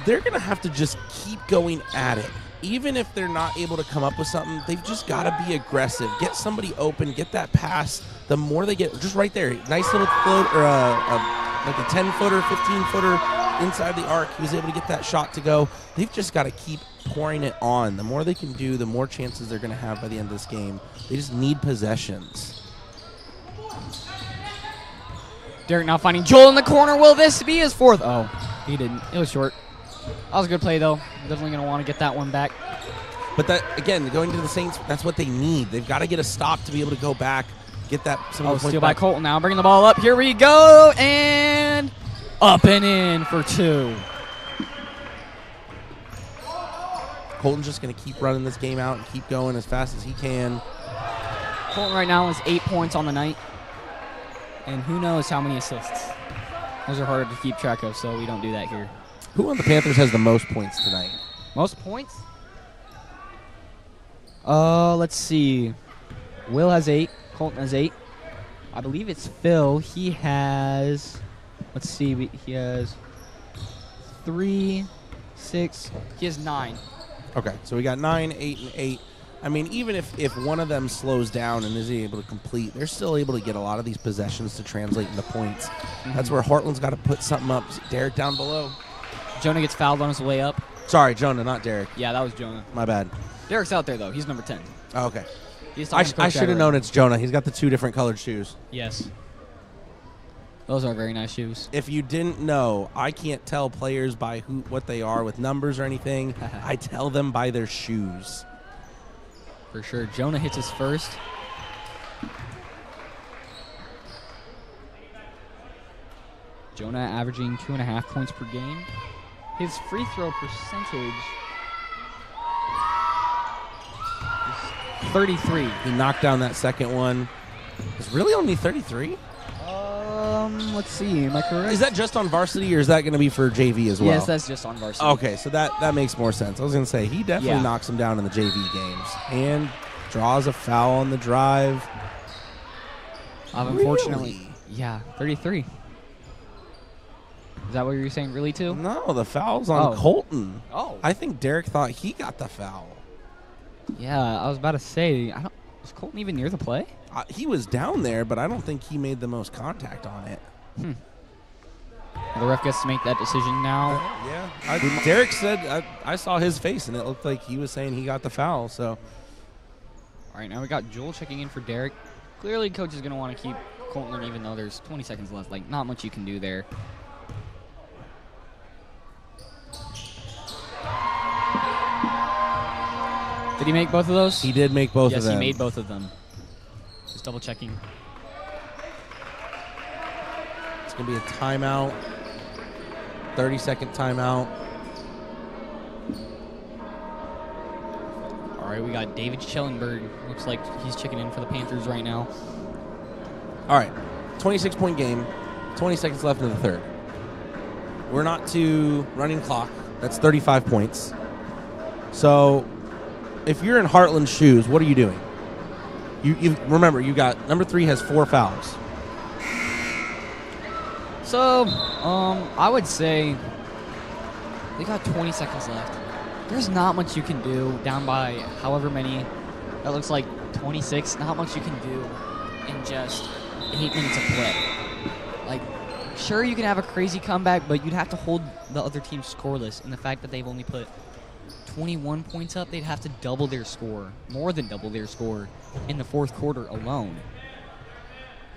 They're going to have to just keep going at it. Even if they're not able to come up with something, they've just got to be aggressive. Get somebody open, get that pass. The more they get, just right there, nice little float or like a 10-footer, 15-footer inside the arc. He was able to get that shot to go. They've just got to keep pouring it on. The more they can do, the more chances they're going to have by the end of this game. They just need possessions. Derek now finding Joel in the corner. Will this be his 4th? Oh, he didn't. It was short. That was a good play, though. Definitely going to want to get that one back. But that, again, going to the Saints, that's what they need. They've got to get a stop to be able to go back, get that. Steal by Colton now. Bringing the ball up. Here we go. And up and in for 2. Colton's just going to keep running this game out and keep going as fast as he can. Colton right now has 8 points on the night. And who knows how many assists. Those are harder to keep track of, so we don't do that here. Who on the Panthers has the most points tonight? Most points? Let's see. Will has 8. Colton has 8. I believe it's Phil. He has, let's see, he has 3, 6. He has 9. Okay, so we got 9, 8, and 8. I mean, even if one of them slows down and isn't able to complete, they're still able to get a lot of these possessions to translate into points. That's where Heartland's got to put something up. Derek down below. Jonah gets fouled on his way up. Sorry, Jonah, not Derek. Yeah, that was Jonah. My bad. Derek's out there, though. He's number 10. Oh, okay. He's I talking to Coach should have Jagger. known it's Jonah. He's got the 2 different colored shoes. Yes. Those are very nice shoes. If you didn't know, I can't tell players by what they are with numbers or anything. I tell them by their shoes. For sure. Jonah hits his first. Jonah averaging 2.5 points per game. His free throw percentage is 33. He knocked down that second one. It's really only 33? Let's see. Am I correct? Is that just on varsity or is that going to be for JV as well? Yes, that's just on varsity. Okay, so that makes more sense. I was going to say, he definitely knocks him down in the JV games. And draws a foul on the drive. Unfortunately. Really? Yeah, 33. Is that what you were saying, really, too? No, the foul's on Oh. Colton. Oh. I think Derek thought he got the foul. Yeah, I was about to say, was Colton even near the play? He was down there, but I don't think he made the most contact on it. The ref gets to make that decision now. Yeah. Derek said, I saw his face, and it looked like he was saying he got the foul. So, All right, now we got Joel checking in for Derek. Clearly, coach is going to want to keep Colton, even though there's 20 seconds left. Like, not much you can do there. Did he make both of those? he did make both of them. Yes, he made both of them. Just double checking. It's going to be a timeout. 30-second timeout. All right, we got David Schellenberg. Looks like he's checking in for the Panthers right now. All right. 26-point game. 20 seconds left in the third. We're not to running clock. That's 35 points. So, if you're in Heartland's shoes, what are you doing? You remember, you got number 3 has 4 fouls. So, I would say they got 20 seconds left. There's not much you can do down by however many. That looks like 26. Not much you can do in just 8 minutes of play. Like, sure, you can have a crazy comeback, but you'd have to hold the other team scoreless. And the fact that they've only put 21 points up, they'd have to double their score, more than double their score in the fourth quarter alone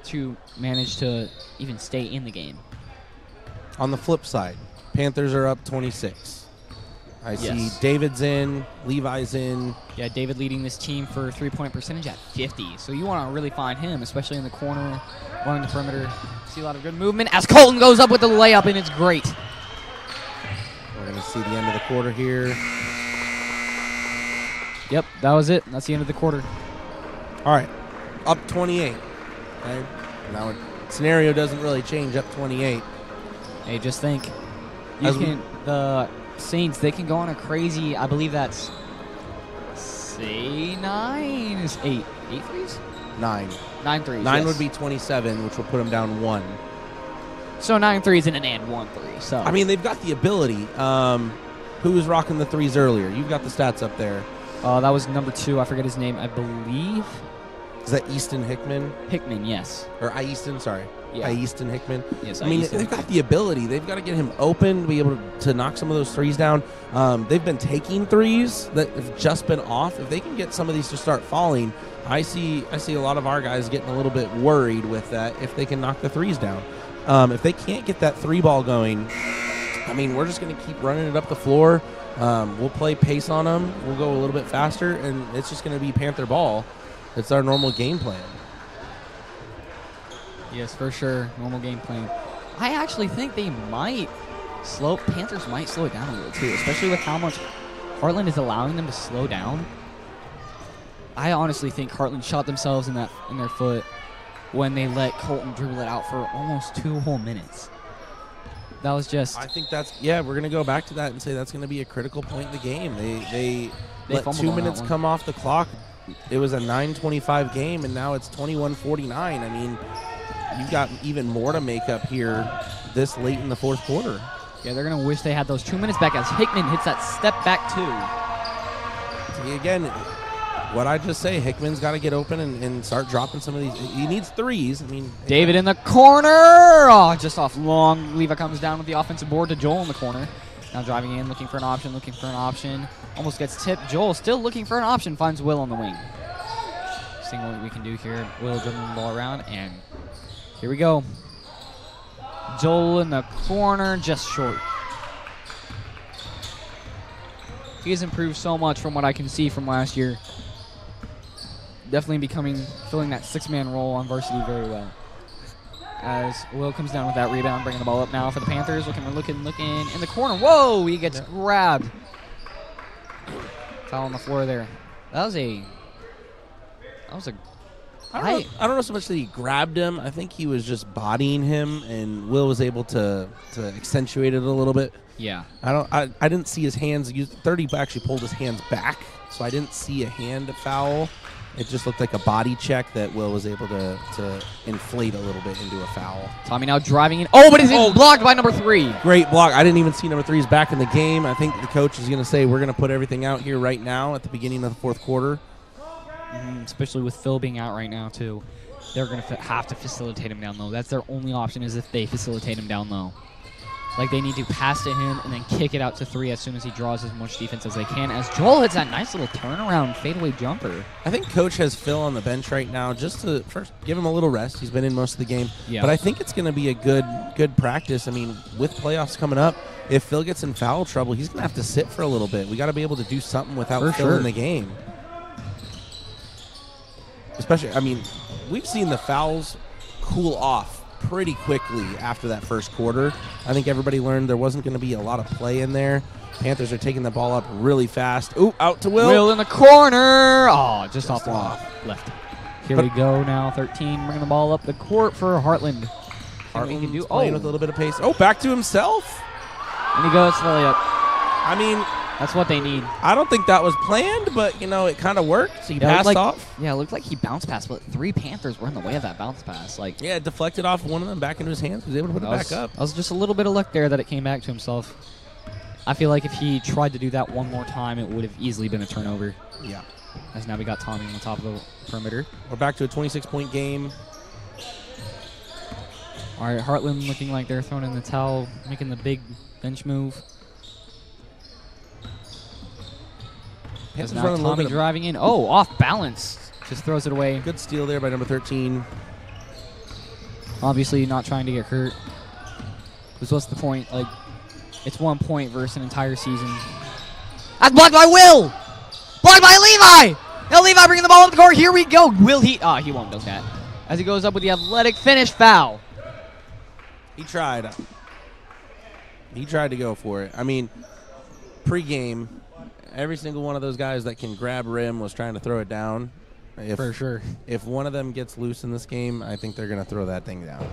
to manage to even stay in the game. On the flip side, Panthers are up 26. I see David's in, Levi's in. Yeah, David leading this team for three-point percentage at 50. So you want to really find him, especially in the corner, running the perimeter. See a lot of good movement as Colton goes up with the layup, and it's great. We're going to see the end of the quarter here. Yep, that was it. That's the end of the quarter. All right, up 28. Okay, now scenario doesn't really change. Up 28. Hey, just think, the Saints, they can go on a crazy, I believe that's, say 9 is 8. 8 threes? 9. 9 threes. 9 yes. would be 27, which will put them down 1. So 9 threes and an 1 3. So I mean, they've got the ability. Who was rocking the threes earlier? You've got the stats up there. that was number 2. I forget his name. I believe Is that Easton Hickman? Hickman, yes. Or Easton, sorry. Yeah. Easton Hickman. Yes, I mean, they've got the ability. They've got to get him open to be able to knock some of those threes down. They've been taking threes that have just been off. If they can get some of these to start falling, I see a lot of our guys getting a little bit worried with that if they can knock the threes down. If they can't get that 3 ball going, I mean, we're just going to keep running it up the floor. We'll play pace on them. We'll go a little bit faster, and it's just going to be Panther ball. It's our normal game plan. Yes, for sure. Normal game plan. I actually think Panthers might slow it down a little too, especially with how much Heartland is allowing them to slow down. I honestly think Heartland shot themselves in their foot when they let Colton dribble it out for almost 2 whole minutes. That was just... I think we're going to go back to that and say that's going to be a critical point in the game. They let 2 minutes come off the clock. It was a 9:25 game, and now it's 21:49. I mean, you've got even more to make up here this late in the fourth quarter. Yeah, they're going to wish they had those 2 minutes back as Hickman hits that step back 2. See, again, what I just say, Hickman's got to get open and start dropping some of these. He needs threes. I mean, David in the corner. Oh, just off long. Levi comes down with the offensive board to Joel in the corner. Now driving in, looking for an option. Almost gets tipped. Joel still looking for an option. Finds Will on the wing. Seeing what we can do here. Will dribbling the ball around, and here we go. Joel in the corner, just short. He has improved so much from what I can see from last year. Definitely filling that 6-man role on varsity very well. As Will comes down with that rebound, bringing the ball up now for the Panthers. Looking in the corner. Whoa, he gets grabbed. Foul on the floor there. That was a I don't know so much that he grabbed him. I think he was just bodying him, and Will was able to accentuate it a little bit. Yeah. I didn't see his hands. 30 actually pulled his hands back, so I didn't see a hand foul. It just looked like a body check that Will was able to inflate a little bit into a foul. Tommy now driving in. Oh, but is it blocked by number 3? Great block. I didn't even see number 3's back in the game. I think the coach is going to say we're going to put everything out here right now at the beginning of the fourth quarter. Especially with Phil being out right now, too. They're going to have to facilitate him down low. That's their only option, is if they facilitate him down low. Like, they need to pass to him and then kick it out to 3 as soon as he draws as much defense as they can, as Joel hits that nice little turnaround fadeaway jumper. I think Coach has Phil on the bench right now just to first give him a little rest. He's been in most of the game. Yeah. But I think it's going to be a good practice. I mean, with playoffs coming up, if Phil gets in foul trouble, he's going to have to sit for a little bit. We got to be able to do something without Phil in the game. Especially, I mean, we've seen the fouls cool off pretty quickly after that first quarter. I think everybody learned there wasn't going to be a lot of play in there. Panthers are taking the ball up really fast. Ooh, out to Will. Will in the corner. Oh, just off the left. Here we go now, 13, bringing the ball up the court for Heartland. Heartland playing with a little bit of pace. Oh, back to himself. And he goes to the layup. I mean, that's what they need. I don't think that was planned, but, you know, it kind of worked. He passed off. Yeah, it looked like he bounced pass, but 3 Panthers were in the way of that bounce pass. Yeah, it deflected off one of them back into his hands. He was able to put it back up. That was just a little bit of luck there that it came back to himself. I feel like if he tried to do that one more time, it would have easily been a turnover. Yeah. As now we got Tommy on the top of the perimeter. We're back to a 26-point game. All right, Heartland looking like they're throwing in the towel, making the big bench move. As now Tommy driving in. Oh, off balance. Just throws it away. Good steal there by number 13. Obviously not trying to get hurt. Because what's the point? Like, it's 1 point versus an entire season. That's blocked by Will! Blocked by Levi! Now Levi bringing the ball up the court. Here we go. Will he? He won't dunk that. As he goes up with the athletic finish foul. He tried. He tried to go for it. I mean, pregame, every single one of those guys that can grab rim was trying to throw it down. For sure. If one of them gets loose in this game, I think they're going to throw that thing down.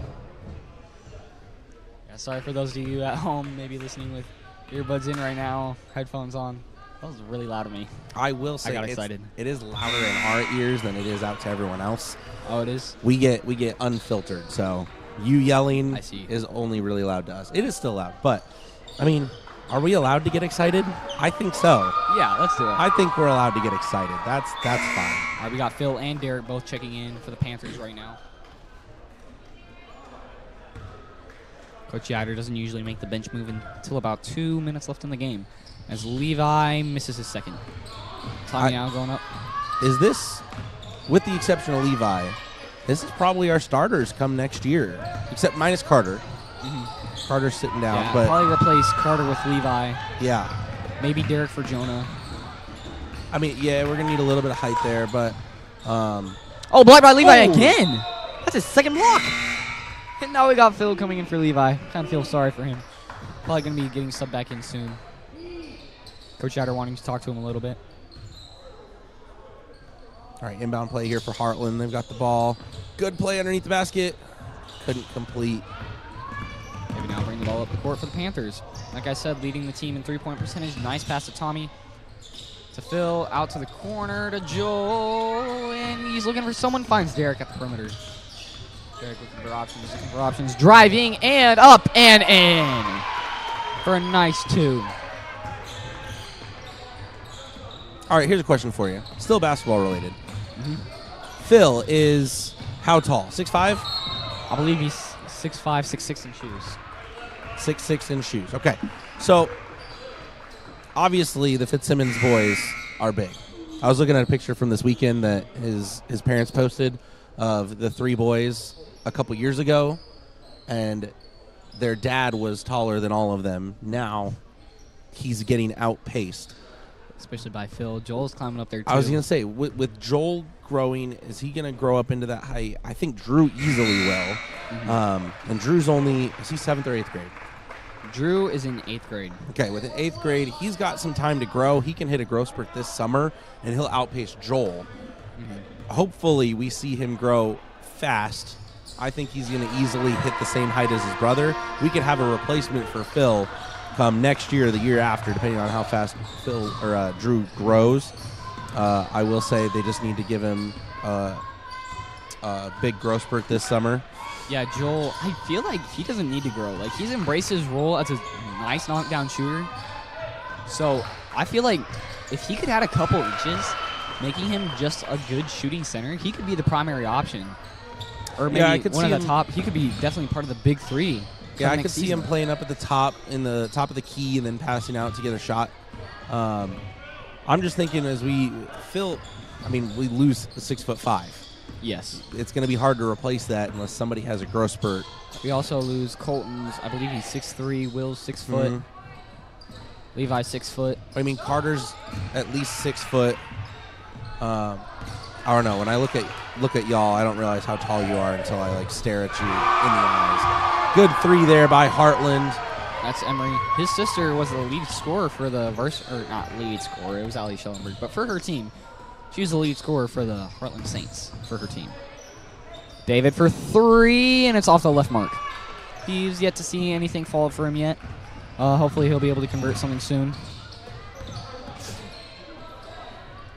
Yeah, sorry for those of you at home maybe listening with earbuds in right now, headphones on. That was really loud of me. I will say, I got excited. It is louder in our ears than it is out to everyone else. Oh, it is? We get unfiltered, so you yelling is only really loud to us. It is still loud, but, I mean, are we allowed to get excited? I think so. Yeah, let's do it. I think we're allowed to get excited. That's fine. All right, we got Phil and Derek both checking in for the Panthers right now. Coach Yader doesn't usually make the bench move until about 2 minutes left in the game, as Levi misses his second. Tommy now going up. Is this, with the exception of Levi, this is probably our starters come next year, except minus Carter. Mm-hmm. Carter's sitting down. Yeah, but probably replace Carter with Levi. Yeah. Maybe Derek for Jonah. I mean, yeah, we're going to need a little bit of height there, but... oh, blocked by Levi again! That's his second block! And now we got Phil coming in for Levi. Kind of feel sorry for him. Probably going to be getting subbed back in soon. Coach Yader wanting to talk to him a little bit. All right, inbound play here for Heartland. They've got the ball. Good play underneath the basket. Couldn't complete. Maybe now bring the ball up the court for the Panthers. Like I said, leading the team in three-point percentage. Nice pass to Tommy. To Phil, out to the corner to Joel. And he's looking for someone. Finds Derek at the perimeter. Derek looking for options. Driving and up and in. For a nice 2. All right, here's a question for you. Still basketball related. Mm-hmm. Phil is how tall? 6'5"? I believe he's 6'5", 6'6" in shoes. 6'6" in shoes. Okay. So, obviously, the Fitzsimmons boys are big. I was looking at a picture from this weekend that his parents posted of the 3 boys a couple years ago, and their dad was taller than all of them. Now, he's getting outpaced. Especially by Phil. Joel's climbing up there, too. I was going to say, with Joel growing, is he going to grow up into that height? I think Drew easily will. Mm-hmm. And Drew's only, is he 7th or 8th grade? Drew is in 8th grade. Okay, with an 8th grade, he's got some time to grow. He can hit a growth spurt this summer, and he'll outpace Joel. Mm-hmm. Hopefully, we see him grow fast. I think he's going to easily hit the same height as his brother. We could have a replacement for Phil come next year or the year after, depending on how fast Phil or Drew grows. I will say they just need to give him a big growth spurt this summer. Yeah, Joel, I feel like he doesn't need to grow. Like, he's embraced his role as a nice knockdown shooter. So I feel like if he could add a couple inches, making him just a good shooting center, he could be the primary option. Or maybe I could one see of the him, top. He could be definitely part of the big three. Yeah, I could see him playing up at the top, in the top of the key, and then passing out to get a shot. I'm just thinking as we we lose a 6'5". Yes. It's going to be hard to replace that unless somebody has a growth spurt. We also lose Colton's, I believe he's 6'3", Will's 6 foot. Mm-hmm. Levi 6 foot. I mean, Carter's at least 6 foot. I don't know. When I look at y'all, I don't realize how tall you are until I stare at you in the eyes. Good 3 there by Heartland. That's Emery. His sister was the lead scorer for the not lead scorer. It was Ali Schellenberg, but for her team, she was the lead scorer for the Heartland Saints for her team. David for 3, and it's off the left mark. He's yet to see anything fall for him yet. Hopefully he'll be able to convert something soon.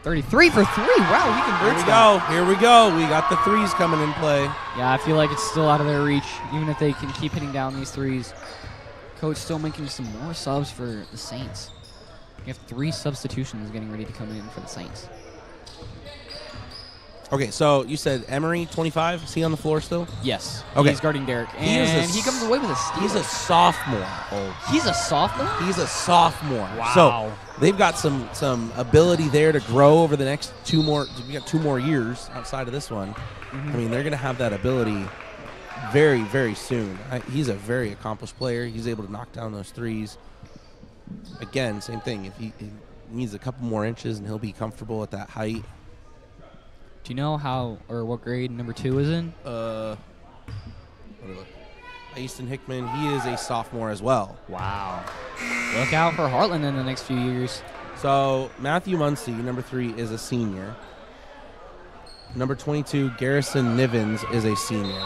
33 for 3. Wow, he converts that. Here we go. We got the 3s coming in play. Yeah, I feel like it's still out of their reach, even if they can keep hitting down these 3s. Coach still making some more subs for the Saints. You have 3 substitutions getting ready to come in for the Saints. Okay, so you said Emery, 25. Is he on the floor still? Yes. Okay. He's guarding Derek. And he comes away with a steal. He's a sophomore. He's a sophomore? He's a sophomore. Wow. So they've got some ability there to grow over the next 2 more. We got 2 more years outside of this one. Mm-hmm. I mean, they're going to have that ability very, very soon. He's a very accomplished player. He's able to knock down those 3s. Again, same thing. If he needs a couple more inches and he'll be comfortable at that height. Do you know how or what grade number 2 is in? Easton Hickman, he is a sophomore as well. Wow. Look out for Heartland in the next few years. So Matthew Muncie, number 3, is a senior. Number 22, Garrison Nivens, is a senior.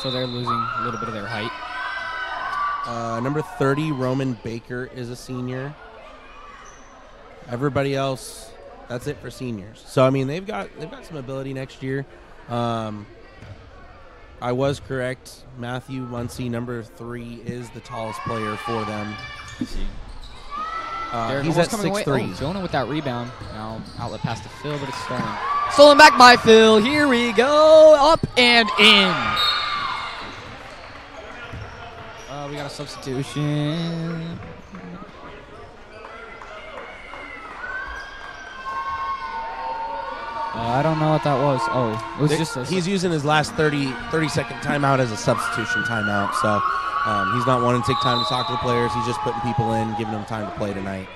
So they're losing a little bit of their height. Number 30, Roman Baker, is a senior. Everybody else, that's it for seniors. So I mean, they've got some ability next year. I was correct. Matthew Muncie, number 3, is the tallest player for them. He's at 6'3". Jonah with that rebound. Now outlet pass to Phil, but it's stolen. Stolen back by Phil. Here we go. Up and in. We got a substitution. I don't know what that was. Oh, it was just a... He's using his last 30-second timeout as a substitution timeout, so he's not wanting to take time to talk to the players. He's just putting people in, giving them time to play tonight.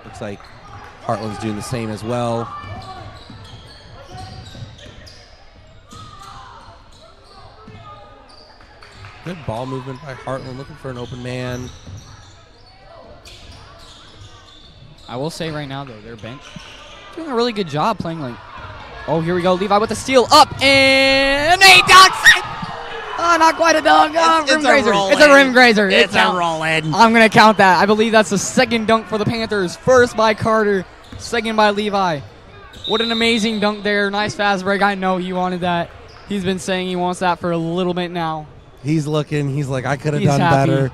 Looks like Heartland's doing the same as well. Good ball movement by Heartland, looking for an open man. I will say right now, though, their bench doing a really good job playing like... Oh, here we go. Levi with the steal. Up and a dunk. Oh, not quite a dunk. Oh, rim grazer. It's a rim grazer. It's a roll in. I'm going to count that. I believe that's the second dunk for the Panthers. First by Carter. Second by Levi. What an amazing dunk there. Nice fast break. I know he wanted that. He's been saying he wants that for a little bit now. He's looking. He's like, I could have done better.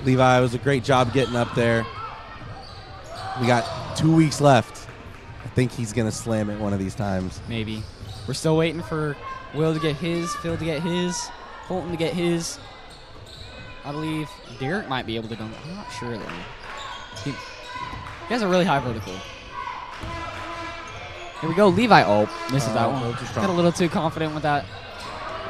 Levi, it was a great job getting up there. We got 2 weeks left. I think he's going to slam it one of these times. Maybe. We're still waiting for Will to get his, Phil to get his, Colton to get his. I believe Derek might be able to dunk. I'm not sure, though. He has a really high vertical. Here we go. Levi. Oh, misses that one. Got a little too confident with that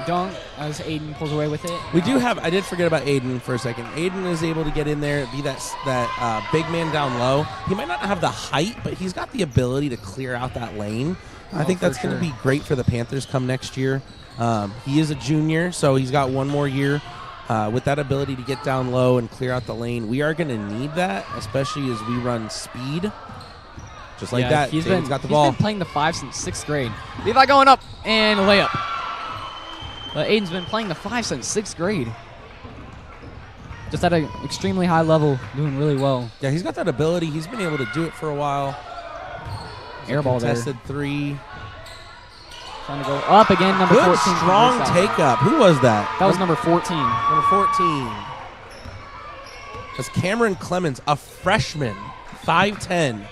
dunk as Aiden pulls away with it. I did forget about Aiden for a second. Aiden is able to get in there, be that big man down low. He might not have the height, but he's got the ability to clear out that lane. I think that's going to be great for the Panthers come next year. He is a junior, so he's got 1 more year. With that ability to get down low and clear out the lane, we are going to need that, especially as we run speed. Just like that, Aiden's got the ball. He's been playing the 5 since 6th grade. Levi going up and layup. Aiden's been playing the 5 since 6th grade. just at an extremely high level, doing really well. Yeah, he's got that ability. He's been able to do it for a while. Air ball there. Contested three. Trying to go up again, number Good 14. strong take-up. Who was that? That was number 14. Number 14. That's Cameron Clemens, a freshman, 5'10".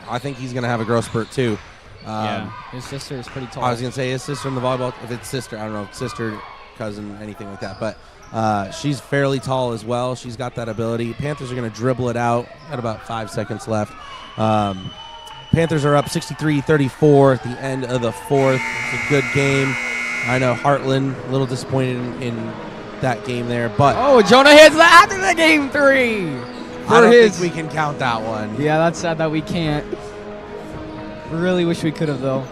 I think he's going to have a growth spurt, too. Yeah, his sister is pretty tall. I was going to say his sister in the volleyball. If it's sister, I don't know, sister, cousin, anything like that. But she's fairly tall as well. She's got that ability. Panthers are going to dribble it out. Got about 5 seconds left. Panthers are up 63-34 at the end of the fourth. It's a good game. I know Heartland a little disappointed in that game there, but Jonah hits that after the game 3. I don't think we can count that one. Yeah, that's sad that we can't. Really wish we could have though.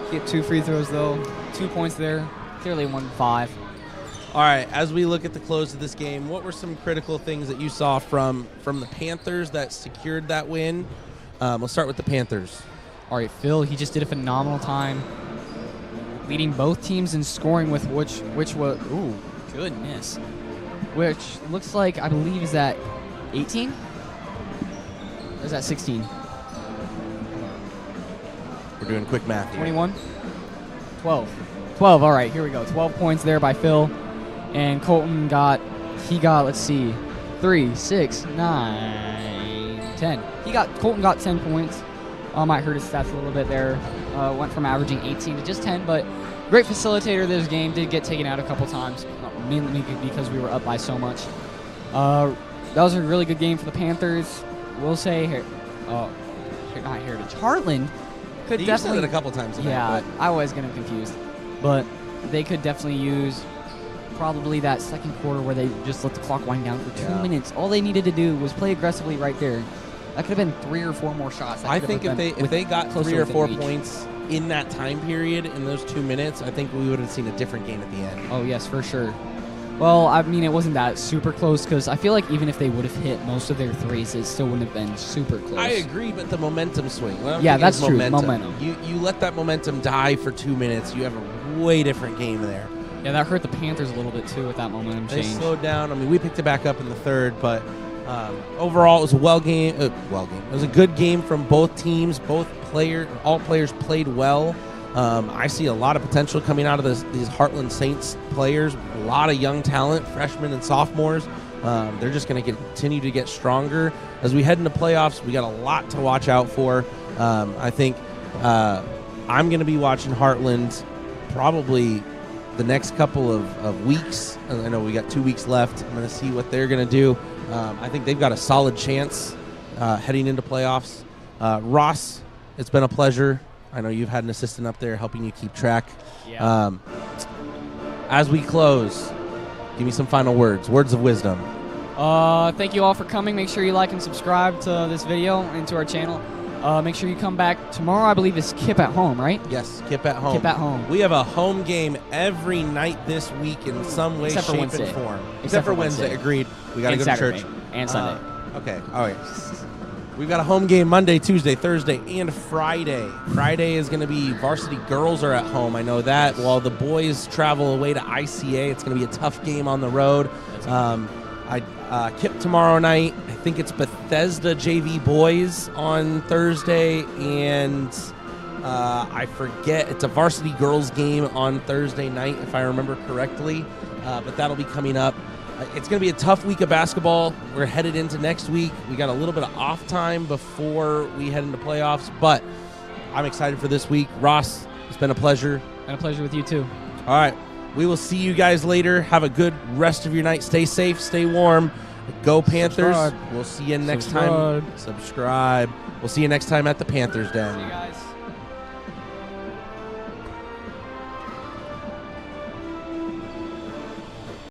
Get 2 free throws though. 2 points there. Clearly won 5. All right, as we look at the close of this game, what were some critical things that you saw from the Panthers that secured that win? Let's start with the Panthers. All right, Phil, he just did a phenomenal time leading both teams in scoring with which was, ooh, goodness. Which looks like, I believe, is that 18? Or is that 16? We're doing quick math here. 21? 12, all right, here we go. 12 points there by Phil. And Colton got, let's see, 3, 6, 9, 10. Colton got 10 points. Might hurt his stats a little bit there. Went from averaging 18 to just 10, but great facilitator this game. Did get taken out a couple times, mainly because we were up by so much. That was a really good game for the Panthers. We'll say, not Heritage, Heartland could He definitely. said it a couple times tonight, Yeah, but I was getting confused, but they could definitely use probably that second quarter where they just let the clock wind down for 2 minutes. All they needed to do was play aggressively right there. That could have been 3 or 4 more shots. I think if they got 3 or 4 reach. points in that time period, in those 2 minutes, I think we would have seen a different game at the end. Oh, yes, for sure. Well, I mean, it wasn't that super close because I feel like even if they would have hit most of their threes, it still wouldn't have been super close. I agree, but the momentum swing. Yeah, that's true. Momentum. You let that momentum die for 2 minutes, you have a way different game there. Yeah, that hurt the Panthers a little bit too with that momentum They change. slowed down. I mean, we picked it back up in the third, but overall, it was a game. It was a good game from both teams. All players played well. I see a lot of potential coming out of these Heartland Saints players. A lot of young talent, freshmen and sophomores. They're just going to continue to get stronger as we head into playoffs. We got a lot to watch out for. I think I'm going to be watching Heartland probably the next couple of weeks. I know we got 2 weeks left. I'm going to see what they're going to do. I think they've got a solid chance heading into playoffs. Ross, it's been a pleasure. I know you've had an assistant up there helping you keep track. Yeah. As we close, give me some final words of wisdom. Thank you all for coming. Make sure you like and subscribe to this video and to our channel. Make sure you come back tomorrow. I believe is Kip at home, right? Yes, Kip at home. Kip at home. We have a home game every night this week in some way, Except for shape, Wednesday. and form. Except for Wednesday. Wednesday. Agreed. We got to And go Saturday. to church. And Sunday. Okay. All right. We've got a home game Monday, Tuesday, Thursday, and Friday. Friday is going to be varsity girls are at home. I know that. While the boys travel away to ICA, it's going to be a tough game on the road. Kip tomorrow night. I think it's Bethesda JV boys on Thursday, and I forget. It's a varsity girls game on Thursday night, if I remember correctly. But that'll be coming up. It's going to be a tough week of basketball. We're headed into next week. We got a little bit of off time before we head into playoffs, but I'm excited for this week. Ross, it's been a pleasure. And a pleasure with you too. All right. We will see you guys later. Have a good rest of your night. Stay safe. Stay warm. Go Panthers. Subscribe. We'll see you next time. Subscribe. We'll see you next time at the Panthers Den. See you guys.